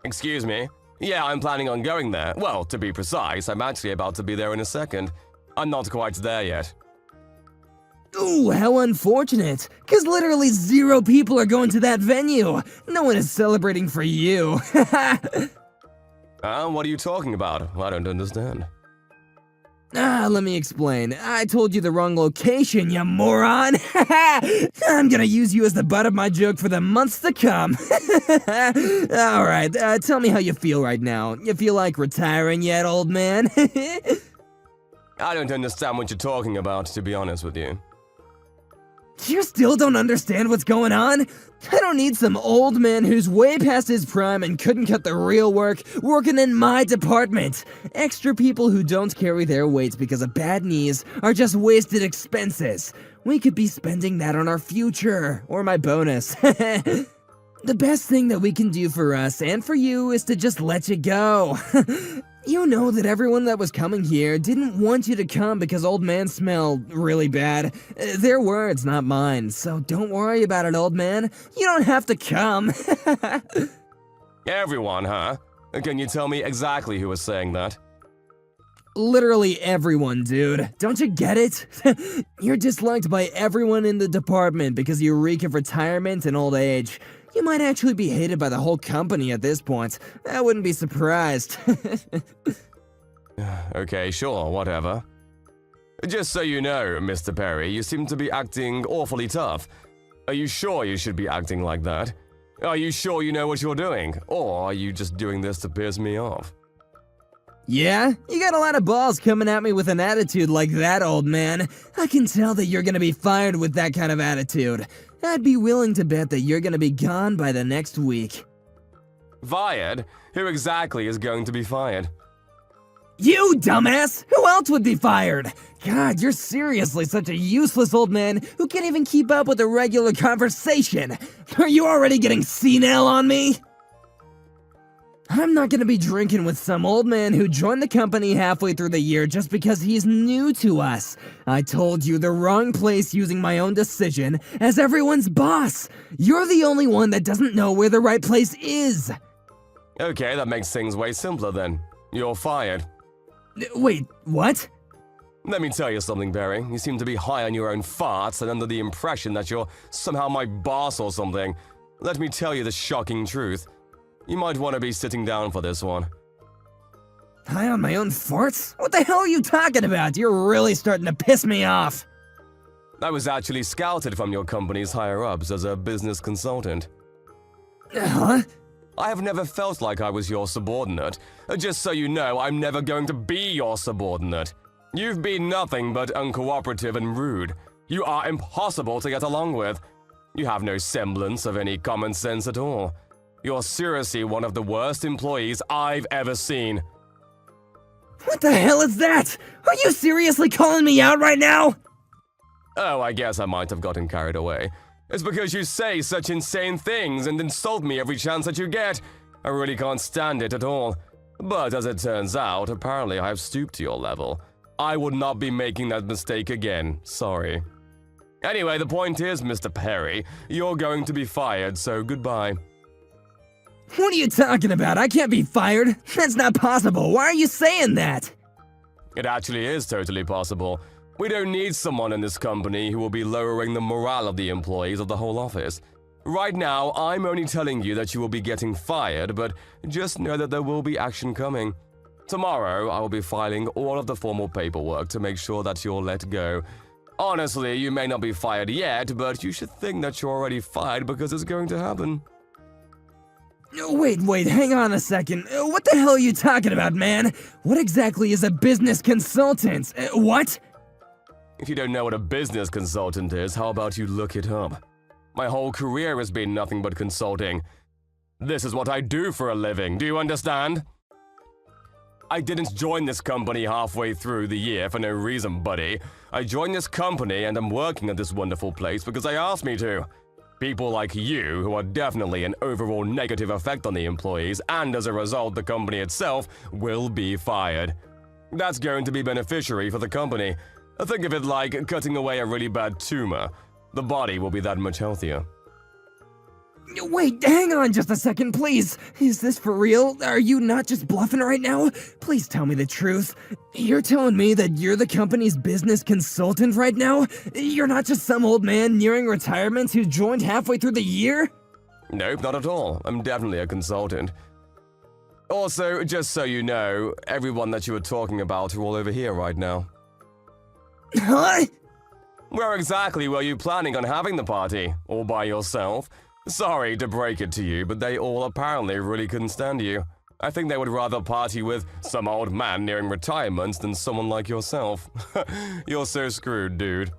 Excuse me? Yeah, I'm planning on going there. Well, to be precise, I'm actually about to be there in a second. I'm not quite there yet. Ooh, how unfortunate. Cause literally 0 people are going to that venue. No one is celebrating for you. What are you talking about? I don't understand. Let me explain. I told you the wrong location, you moron. I'm gonna use you as the butt of my joke for the months to come. Alright, tell me how you feel right now. You feel like retiring yet, old man? I don't understand what you're talking about, to be honest with you. You still don't understand what's going on? I don't need some old man who's way past his prime and couldn't cut the real work working in my department. Extra people who don't carry their weights because of bad knees are just wasted expenses. We could be spending that on our future, or my bonus. The best thing that we can do for us and for you is to just let you go. You know that everyone that was coming here didn't want you to come because old man smelled really bad. Their words, not mine, so don't worry about it, old man. You don't have to come. Everyone, huh? Can you tell me exactly who was saying that? Literally everyone, dude. Don't you get it? You're disliked by everyone in the department because you reek of retirement and old age. You might actually be hated by the whole company at this point. I wouldn't be surprised. Okay, sure, whatever. Just so you know, Mr. Perry, you seem to be acting awfully tough. Are you sure you should be acting like that? Are you sure you know what you're doing? Or are you just doing this to piss me off? Yeah? You got a lot of balls coming at me with an attitude like that, old man. I can tell that you're gonna be fired with that kind of attitude. I'd be willing to bet that you're gonna be gone by the next week. Fired? Who exactly is going to be fired? You, dumbass! Who else would be fired? God, you're seriously such a useless old man who can't even keep up with a regular conversation. Are you already getting senile on me? I'm not gonna be drinking with some old man who joined the company halfway through the year just because he's new to us. I told you the wrong place using my own decision as everyone's boss. You're the only one that doesn't know where the right place is. Okay, that makes things way simpler then. You're fired. Wait, what? Let me tell you something, Barry. You seem to be high on your own farts and under the impression that you're somehow my boss or something. Let me tell you the shocking truth. You might want to be sitting down for this one. High on my own farts? What the hell are you talking about? You're really starting to piss me off. I was actually scouted from your company's higher-ups as a business consultant. Huh? I have never felt like I was your subordinate. Just so you know, I'm never going to be your subordinate. You've been nothing but uncooperative and rude. You are impossible to get along with. You have no semblance of any common sense at all. You're seriously one of the worst employees I've ever seen. What the hell is that? Are you seriously calling me out right now? Oh, I guess I might have gotten carried away. It's because you say such insane things and insult me every chance that you get. I really can't stand it at all. But as it turns out, apparently I have stooped to your level. I would not be making that mistake again, sorry. Anyway, the point is, Mr. Perry, you're going to be fired, so goodbye. What are you talking about? I can't be fired. That's not possible. Why are you saying that? It actually is totally possible. We don't need someone in this company who will be lowering the morale of the employees of the whole office. Right now, I'm only telling you that you will be getting fired, but just know that there will be action coming. Tomorrow, I will be filing all of the formal paperwork to make sure that you're let go. Honestly, you may not be fired yet, but you should think that you're already fired because it's going to happen. Wait, hang on a second. What the hell are you talking about, man? What exactly is a business consultant? What? If you don't know what a business consultant is, how about you look it up? My whole career has been nothing but consulting. This is what I do for a living, do you understand? I didn't join this company halfway through the year for no reason, buddy. I joined this company and I'm working at this wonderful place because they asked me to. People like you, who are definitely an overall negative effect on the employees, and as a result, the company itself, will be fired. That's going to be beneficiary for the company. Think of it like cutting away a really bad tumor. The body will be that much healthier. Wait, hang on just a second, please. Is this for real? Are you not just bluffing right now? Please tell me the truth. You're telling me that you're the company's business consultant right now? You're not just some old man nearing retirement who joined halfway through the year? Nope, not at all. I'm definitely a consultant. Also, just so you know, everyone that you were talking about are all over here right now. Huh? Where exactly were you planning on having the party? All by yourself? Sorry to break it to you, but they all apparently really couldn't stand you. I think they would rather party with some old man nearing retirement than someone like yourself. You're so screwed, dude.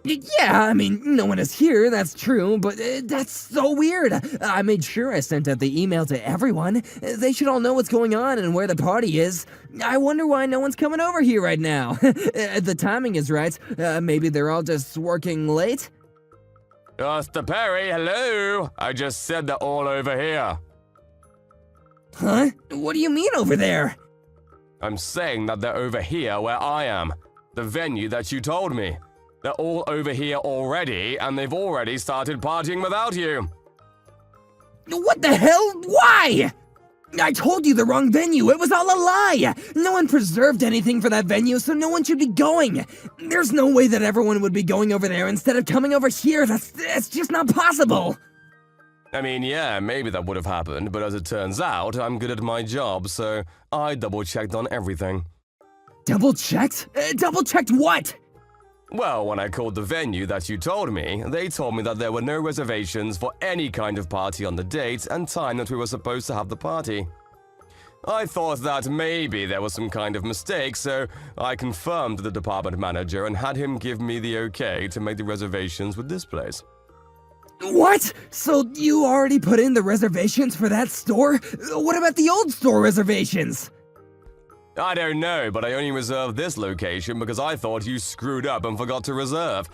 Yeah, I mean, no one is here, that's true, but that's so weird. I made sure I sent out the email to everyone. They should all know what's going on and where the party is. I wonder why no one's coming over here right now. The timing is right. Maybe they're all just working late? Mr. Perry, hello! I just said they're all over here. Huh? What do you mean over there? I'm saying that they're over here where I am. The venue that you told me. They're all over here already, and they've already started partying without you. What the hell? Why? I told you the wrong venue. It was all a lie. No one preserved anything for that venue, so no one should be going. There's no way that everyone would be going over there instead of coming over here. That's just not possible. I mean, yeah, maybe that would have happened, but as it turns out, I'm good at my job, so I double-checked on everything. Double-checked? Double-checked what? Well, when I called the venue that you told me, they told me that there were no reservations for any kind of party on the date and time that we were supposed to have the party. I thought that maybe there was some kind of mistake, so I confirmed to the department manager and had him give me the okay to make the reservations with this place. What? So you already put in the reservations for that store? What about the old store reservations? I don't know, but I only reserved this location because I thought you screwed up and forgot to reserve.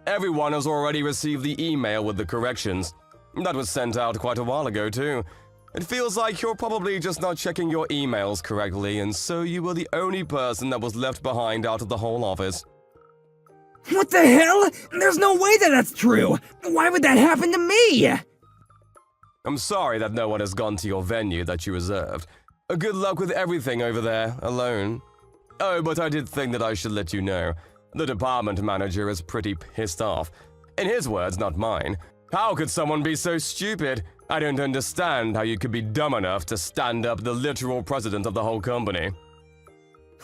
Everyone has already received the email with the corrections. That was sent out quite a while ago, too. It feels like you're probably just not checking your emails correctly, and so you were the only person that was left behind out of the whole office. What the hell? There's no way that that's true! Why would that happen to me? I'm sorry that no one has gone to your venue that you reserved. Good luck with everything over there, alone. Oh, but I did think that I should let you know. The department manager is pretty pissed off. In his words, not mine. How could someone be so stupid? I don't understand how you could be dumb enough to stand up the literal president of the whole company.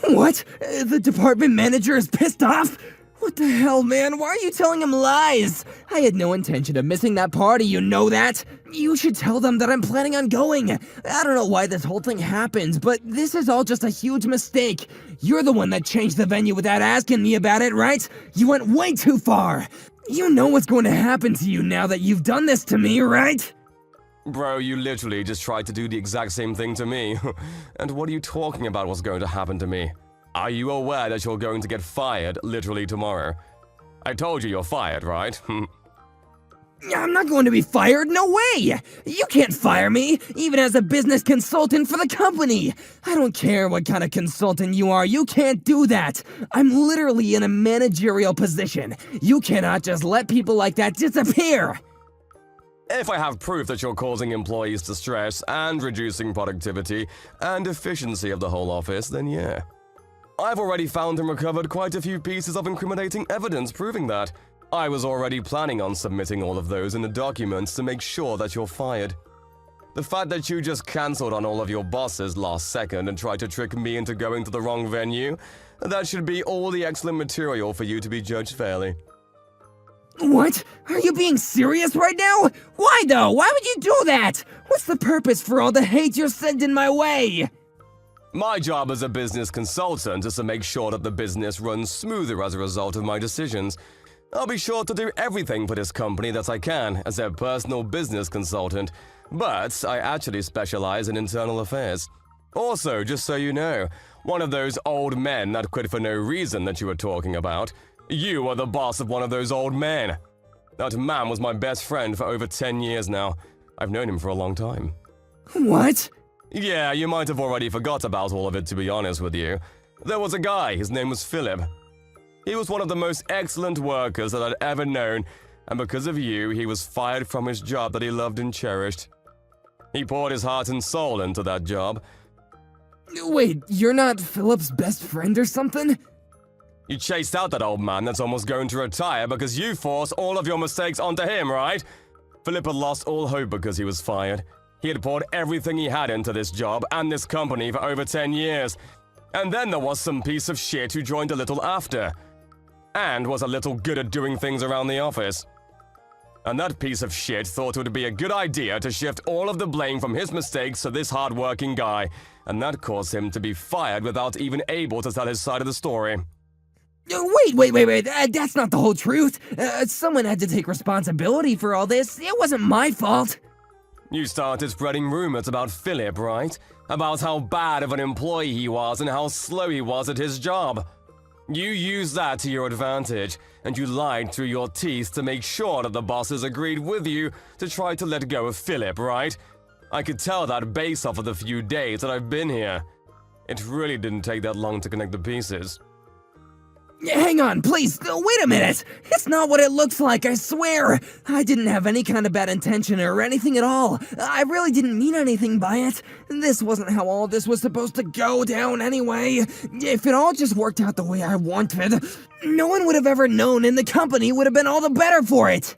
What? The department manager is pissed off? What the hell, man? Why are you telling him lies? I had no intention of missing that party, you know that? You should tell them that I'm planning on going. I don't know why this whole thing happens, but this is all just a huge mistake. You're the one that changed the venue without asking me about it, right? You went way too far. You know what's going to happen to you now that you've done this to me, right? Bro, you literally just tried to do the exact same thing to me. And what are you talking about what's going to happen to me? Are you aware that you're going to get fired literally tomorrow? I told you you're fired, right? I'm not going to be fired, no way! You can't fire me, even as a business consultant for the company! I don't care what kind of consultant you are, you can't do that! I'm literally in a managerial position. You cannot just let people like that disappear! If I have proof that you're causing employees distress and reducing productivity and efficiency of the whole office, then yeah. I've already found and recovered quite a few pieces of incriminating evidence proving that. I was already planning on submitting all of those in the documents to make sure that you're fired. The fact that you just cancelled on all of your bosses last second and tried to trick me into going to the wrong venue, that should be all the excellent material for you to be judged fairly. What? Are you being serious right now? Why though? Why would you do that? What's the purpose for all the hate you're sending my way? My job as a business consultant is to make sure that the business runs smoother as a result of my decisions. I'll be sure to do everything for this company that I can as their personal business consultant, but I actually specialize in internal affairs. Also, just so you know, one of those old men that quit for no reason that you were talking about, you are the boss of one of those old men. That man was my best friend for over 10 years now. I've known him for a long time. What? Yeah, you might have already forgot about all of it, to be honest with you. There was a guy, his name was Philip. He was one of the most excellent workers that I'd ever known, and because of you, he was fired from his job that he loved and cherished. He poured his heart and soul into that job. Wait, you're not Philip's best friend or something? You chased out that old man that's almost going to retire because you forced all of your mistakes onto him, right? Philip had lost all hope because he was fired. He had poured everything he had into this job and this company for over 10 years. And then there was some piece of shit who joined a little after. And was a little good at doing things around the office. And that piece of shit thought it would be a good idea to shift all of the blame from his mistakes to this hard-working guy. And that caused him to be fired without even able to tell his side of the story. Wait, that's not the whole truth. Someone had to take responsibility for all this. It wasn't my fault. You started spreading rumors about Philip, right? About how bad of an employee he was and how slow he was at his job. You used that to your advantage, and you lied through your teeth to make sure that the bosses agreed with you to try to let go of Philip, right? I could tell that based off of the few days that I've been here. It really didn't take that long to connect the pieces. Hang on, please, wait a minute! It's not what it looks like, I swear! I didn't have any kind of bad intention or anything at all. I really didn't mean anything by it. This wasn't how all this was supposed to go down anyway. If it all just worked out the way I wanted, no one would have ever known and the company would have been all the better for it!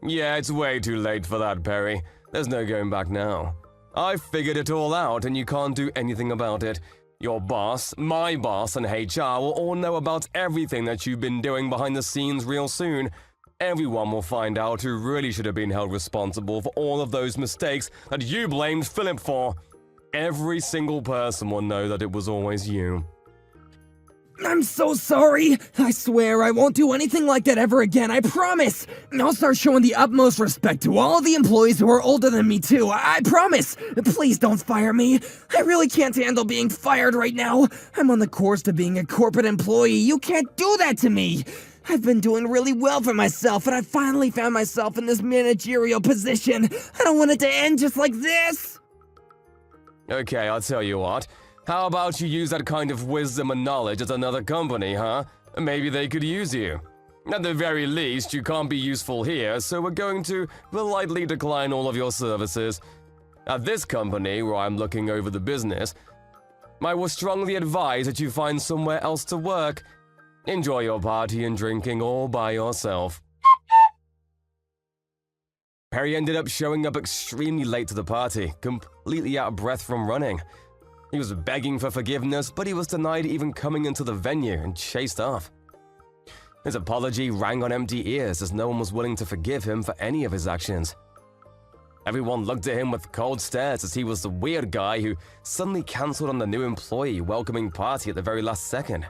Yeah, it's way too late for that, Perry. There's no going back now. I figured it all out and you can't do anything about it. Your boss, my boss, and HR will all know about everything that you've been doing behind the scenes real soon. Everyone will find out who really should have been held responsible for all of those mistakes that you blamed Philip for. Every single person will know that it was always you. I'm so sorry. I swear I won't do anything like that ever again, I promise. I'll start showing the utmost respect to all the employees who are older than me too, I promise. Please don't fire me. I really can't handle being fired right now. I'm on the course to being a corporate employee. You can't do that to me. I've been doing really well for myself, and I finally found myself in this managerial position. I don't want it to end just like this. Okay, I'll tell you what. How about you use that kind of wisdom and knowledge at another company, huh? Maybe they could use you. At the very least, you can't be useful here, so we're going to politely decline all of your services. At this company, where I'm looking over the business, I will strongly advise that you find somewhere else to work. Enjoy your party and drinking all by yourself. Perry ended up showing up extremely late to the party, completely out of breath from running. He was begging for forgiveness, but he was denied even coming into the venue and chased off. His apology rang on empty ears as no one was willing to forgive him for any of his actions. Everyone looked at him with cold stares as he was the weird guy who suddenly cancelled on the new employee welcoming party at the very last second.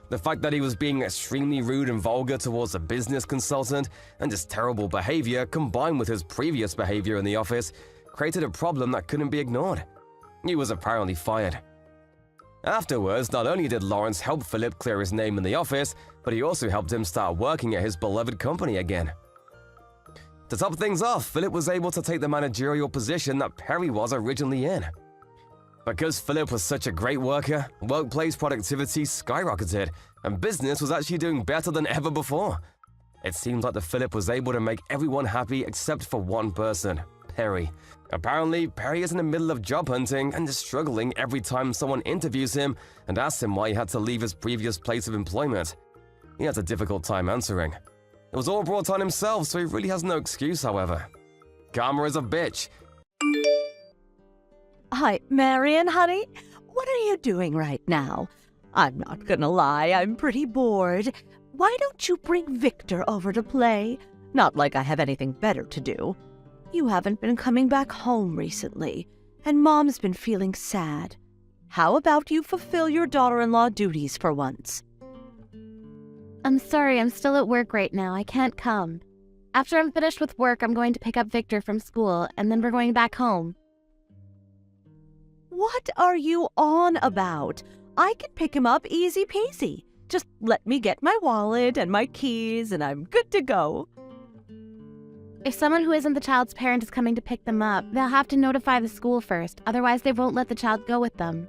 The fact that he was being extremely rude and vulgar towards a business consultant and his terrible behavior combined with his previous behavior in the office created a problem that couldn't be ignored. He was apparently fired. Afterwards, not only did Lawrence help Philip clear his name in the office, but he also helped him start working at his beloved company again. To top things off, Philip was able to take the managerial position that Perry was originally in. Because Philip was such a great worker, workplace productivity skyrocketed, and business was actually doing better than ever before. It seems like that Philip was able to make everyone happy except for one person, Perry. Apparently, Perry is in the middle of job hunting and is struggling every time someone interviews him and asks him why he had to leave his previous place of employment. He has a difficult time answering. It was all brought on himself, so he really has no excuse, however. Karma is a bitch. Hi, Marion, honey. What are you doing right now? I'm not gonna lie, I'm pretty bored. Why don't you bring Victor over to play? Not like I have anything better to do. You haven't been coming back home recently, and Mom's been feeling sad. How about you fulfill your daughter-in-law duties for once? I'm sorry, I'm still at work right now. I can't come. After I'm finished with work, I'm going to pick up Victor from school, and then we're going back home. What are you on about? I can pick him up easy peasy. Just let me get my wallet and my keys, and I'm good to go. If someone who isn't the child's parent is coming to pick them up, they'll have to notify the school first, otherwise they won't let the child go with them.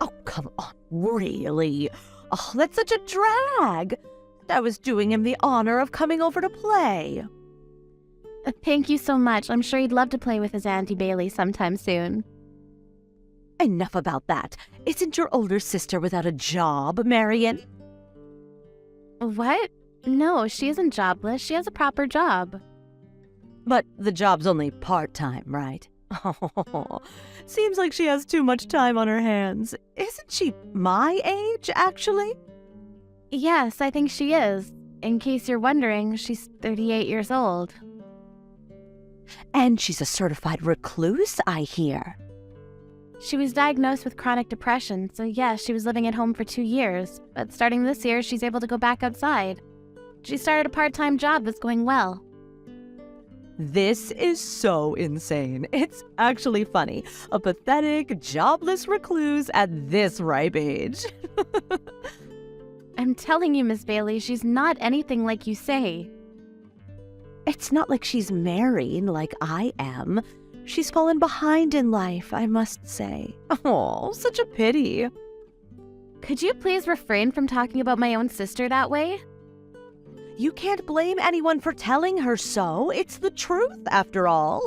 Oh, come on, really? Oh, that's such a drag. I was doing him the honor of coming over to play. Thank you so much. I'm sure he'd love to play with his Auntie Bailey sometime soon. Enough about that. Isn't your older sister without a job, Marion? What? No, she isn't jobless. She has a proper job. But the job's only part-time, right? Oh, seems like she has too much time on her hands. Isn't she my age, actually? Yes, I think she is. In case you're wondering, she's 38 years old. And she's a certified recluse, I hear. She was diagnosed with chronic depression, so yes, she was living at home for 2 years. But starting this year, she's able to go back outside. She started a part-time job that's going well. This is so insane. It's actually funny. A pathetic, jobless recluse at this ripe age. I'm telling you, Miss Bailey, she's not anything like you say. It's not like she's married like I am. She's fallen behind in life, I must say. Oh, such a pity. Could you please refrain from talking about my own sister that way? You can't blame anyone for telling her so. It's the truth, after all.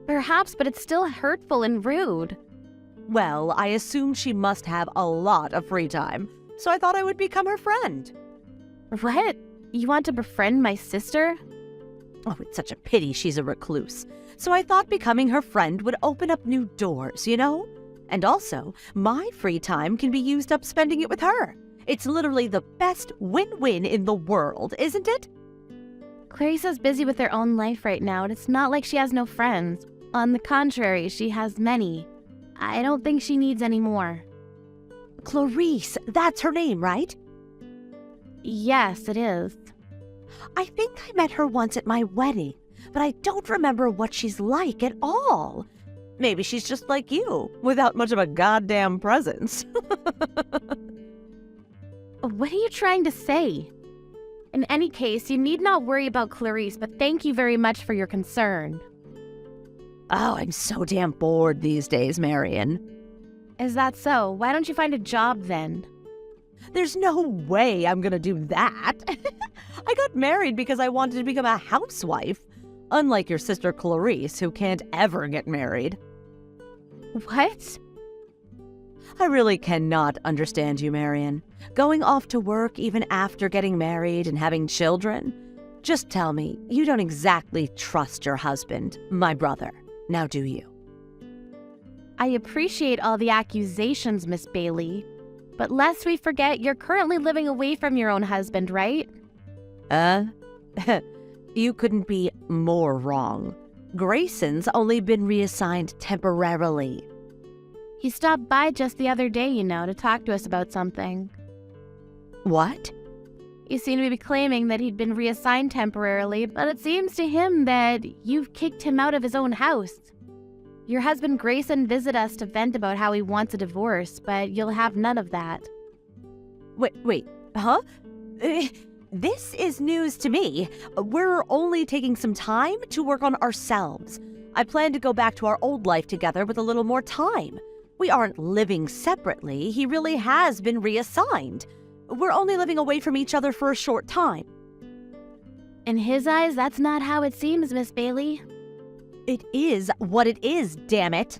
Perhaps, but it's still hurtful and rude. Well, I assume she must have a lot of free time, so I thought I would become her friend. What? You want to befriend my sister? Oh, it's such a pity she's a recluse. So I thought becoming her friend would open up new doors, you know? And also, my free time can be used up spending it with her. It's literally the best win-win in the world, isn't it? Clarissa's busy with her own life right now, and it's not like she has no friends. On the contrary, she has many. I don't think she needs any more. Clarice, that's her name, right? Yes, it is. I think I met her once at my wedding, but I don't remember what she's like at all. Maybe she's just like you, without much of a goddamn presence. What are you trying to say? In any case, you need not worry about Clarice, but thank you very much for your concern. Oh, I'm so damn bored these days, Marion. Is that so? Why don't you find a job then? There's no way I'm gonna do that. I got married because I wanted to become a housewife, unlike your sister Clarice, who can't ever get married. What? I really cannot understand you, Marion. Going off to work even after getting married and having children? Just tell me, you don't exactly trust your husband, my brother. Now do you? I appreciate all the accusations, Miss Bailey. But lest we forget, you're currently living away from your own husband, right? You couldn't be more wrong. Grayson's only been reassigned temporarily. He stopped by just the other day, you know, to talk to us about something. What? You seem to be claiming that he'd been reassigned temporarily, but it seems to him that you've kicked him out of his own house. Your husband Grayson visited us to vent about how he wants a divorce, but you'll have none of that. Wait, huh? This is news to me. We're only taking some time to work on ourselves. I plan to go back to our old life together with a little more time. We aren't living separately. He really has been reassigned. We're only living away from each other for a short time. In his eyes, that's not how it seems, Miss Bailey. It is what it is, damn it.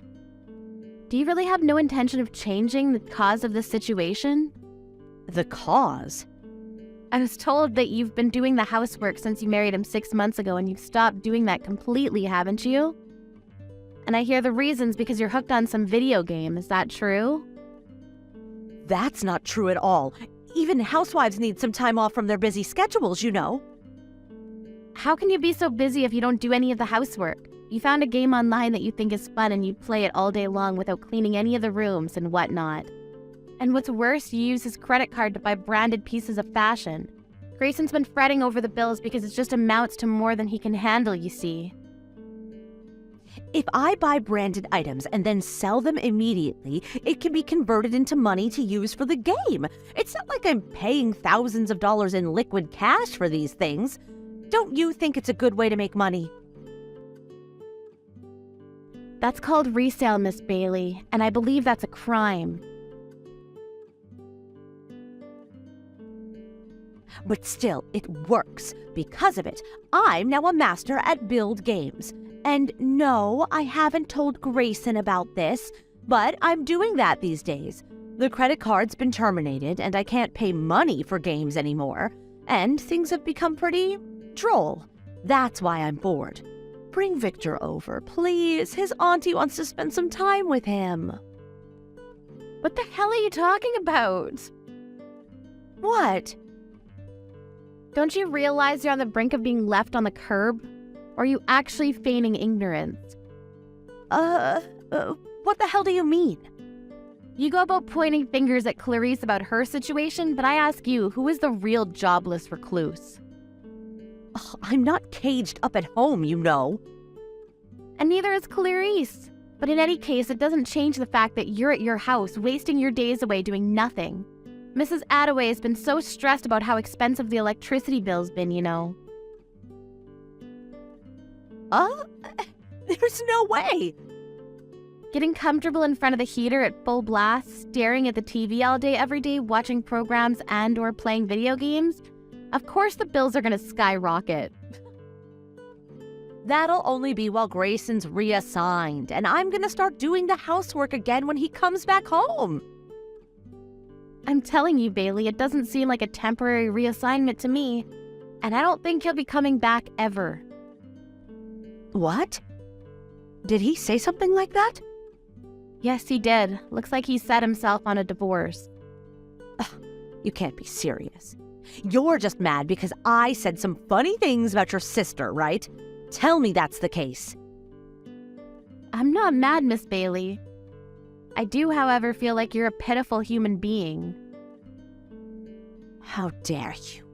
Do you really have no intention of changing the cause of this situation? The cause? I was told that you've been doing the housework since you married him 6 months ago, and you've stopped doing that completely, haven't you? And I hear the reason's because you're hooked on some video game. Is that true? That's not true at all. Even housewives need some time off from their busy schedules, you know. How can you be so busy if you don't do any of the housework? You found a game online that you think is fun and you play it all day long without cleaning any of the rooms and whatnot. And what's worse, you use his credit card to buy branded pieces of fashion. Grayson's been fretting over the bills because it just amounts to more than he can handle, you see. If I buy branded items and then sell them immediately, it can be converted into money to use for the game. It's not like I'm paying thousands of dollars in liquid cash for these things. Don't you think it's a good way to make money? That's called resale, Miss Bailey, and I believe that's a crime. But still, it works. Because of it, I'm now a master at build games. And no, I haven't told Grayson about this, but I'm doing that these days. The credit card's been terminated, and I can't pay money for games anymore. And things have become pretty droll. That's why I'm bored. Bring Victor over, please. His auntie wants to spend some time with him. What the hell are you talking about? What? Don't you realize you're on the brink of being left on the curb? Or are you actually feigning ignorance? What the hell do you mean? You go about pointing fingers at Clarice about her situation, but I ask you, who is the real jobless recluse? Ugh, I'm not caged up at home, you know. And neither is Clarice. But in any case, it doesn't change the fact that you're at your house, wasting your days away doing nothing. Mrs. Attaway has been so stressed about how expensive the electricity bill's been, you know. There's no way. Getting comfortable in front of the heater at full blast, staring at the TV all day every day, watching programs and or playing video games? Of course the bills are going to skyrocket. That'll only be while Grayson's reassigned, and I'm gonna start doing the housework again when he comes back home. I'm telling you, Bailey, it doesn't seem like a temporary reassignment to me, and I don't think he'll be coming back ever. What? Did he say something like that? Yes, he did. Looks like he set himself on a divorce. Ugh, you can't be serious. You're just mad because I said some funny things about your sister, right? Tell me that's the case. I'm not mad, Miss Bailey. I do, however, feel like you're a pitiful human being. How dare you?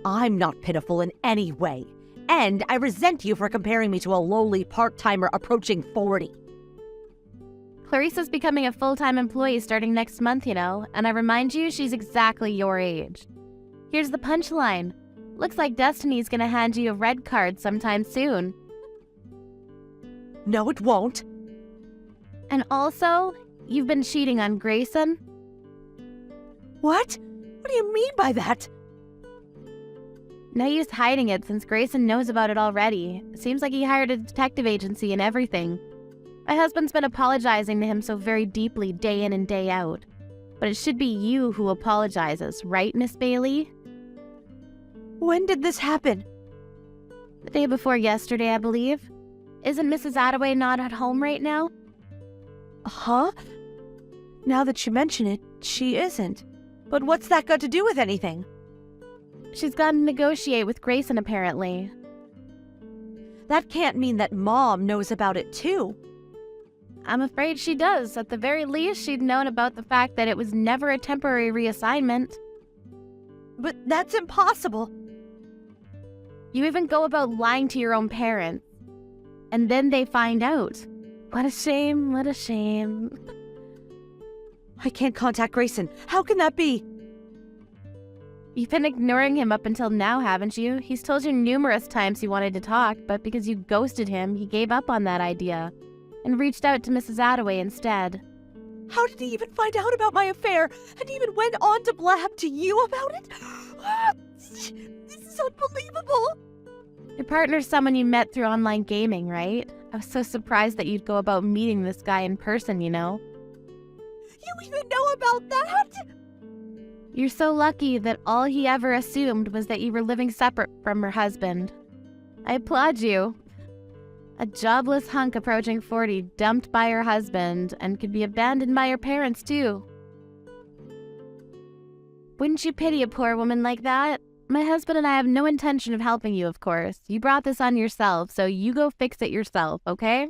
I'm not pitiful in any way, and I resent you for comparing me to a lowly part-timer approaching 40. Clarissa's becoming a full-time employee starting next month, you know, and I remind you, she's exactly your age. Here's the punchline. Looks like Destiny's gonna hand you a red card sometime soon. No, it won't. And also, you've been cheating on Grayson. What? What do you mean by that? No use hiding it since Grayson knows about it already. Seems like he hired a detective agency and everything. My husband's been apologizing to him so very deeply day in and day out. But it should be you who apologizes, right, Miss Bailey? When did this happen? The day before yesterday, I believe. Isn't Mrs. Attaway not at home right now? Huh? Now that you mention it, she isn't. But what's that got to do with anything? She's gone to negotiate with Grayson, apparently. That can't mean that Mom knows about it too. I'm afraid she does. At the very least, she'd known about the fact that it was never a temporary reassignment. But that's impossible. You even go about lying to your own parents. And then they find out. What a shame, what a shame. I can't contact Grayson. How can that be? You've been ignoring him up until now, haven't you? He's told you numerous times he wanted to talk, but because you ghosted him, he gave up on that idea and reached out to Mrs. Attaway instead. How did he even find out about my affair and even went on to blab to you about it? This is unbelievable. Your partner's someone you met through online gaming, right? I was so surprised that you'd go about meeting this guy in person, you know? You even know about that? You're so lucky that all he ever assumed was that you were living separate from her husband. I applaud you. A jobless hunk approaching 40, dumped by her husband, and could be abandoned by her parents, too. Wouldn't you pity a poor woman like that? My husband and I have no intention of helping you, of course. You brought this on yourself, so you go fix it yourself, okay?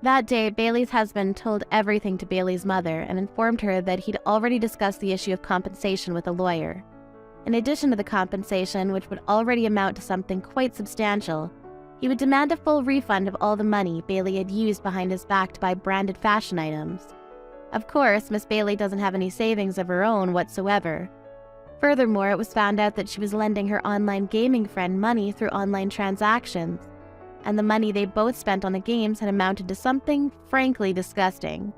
That day, Bailey's husband told everything to Bailey's mother and informed her that he'd already discussed the issue of compensation with a lawyer. In addition to the compensation, which would already amount to something quite substantial, he would demand a full refund of all the money Bailey had used behind his back to buy branded fashion items. Of course, Miss Bailey doesn't have any savings of her own whatsoever. Furthermore, it was found out that she was lending her online gaming friend money through online transactions, and the money they both spent on the games had amounted to something frankly disgusting.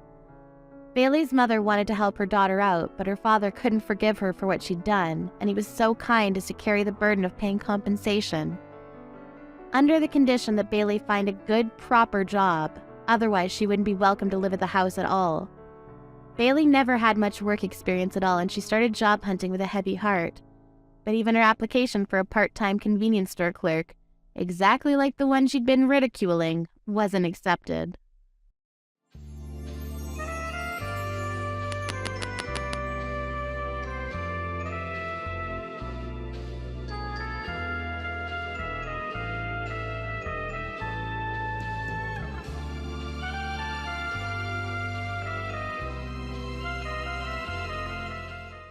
Bailey's mother wanted to help her daughter out, but her father couldn't forgive her for what she'd done, and he was so kind as to carry the burden of paying compensation. Under the condition that Bailey find a good, proper job, otherwise she wouldn't be welcome to live at the house at all. Bailey never had much work experience at all, and she started job hunting with a heavy heart. But even her application for a part-time convenience store clerk, exactly like the one she'd been ridiculing, wasn't accepted.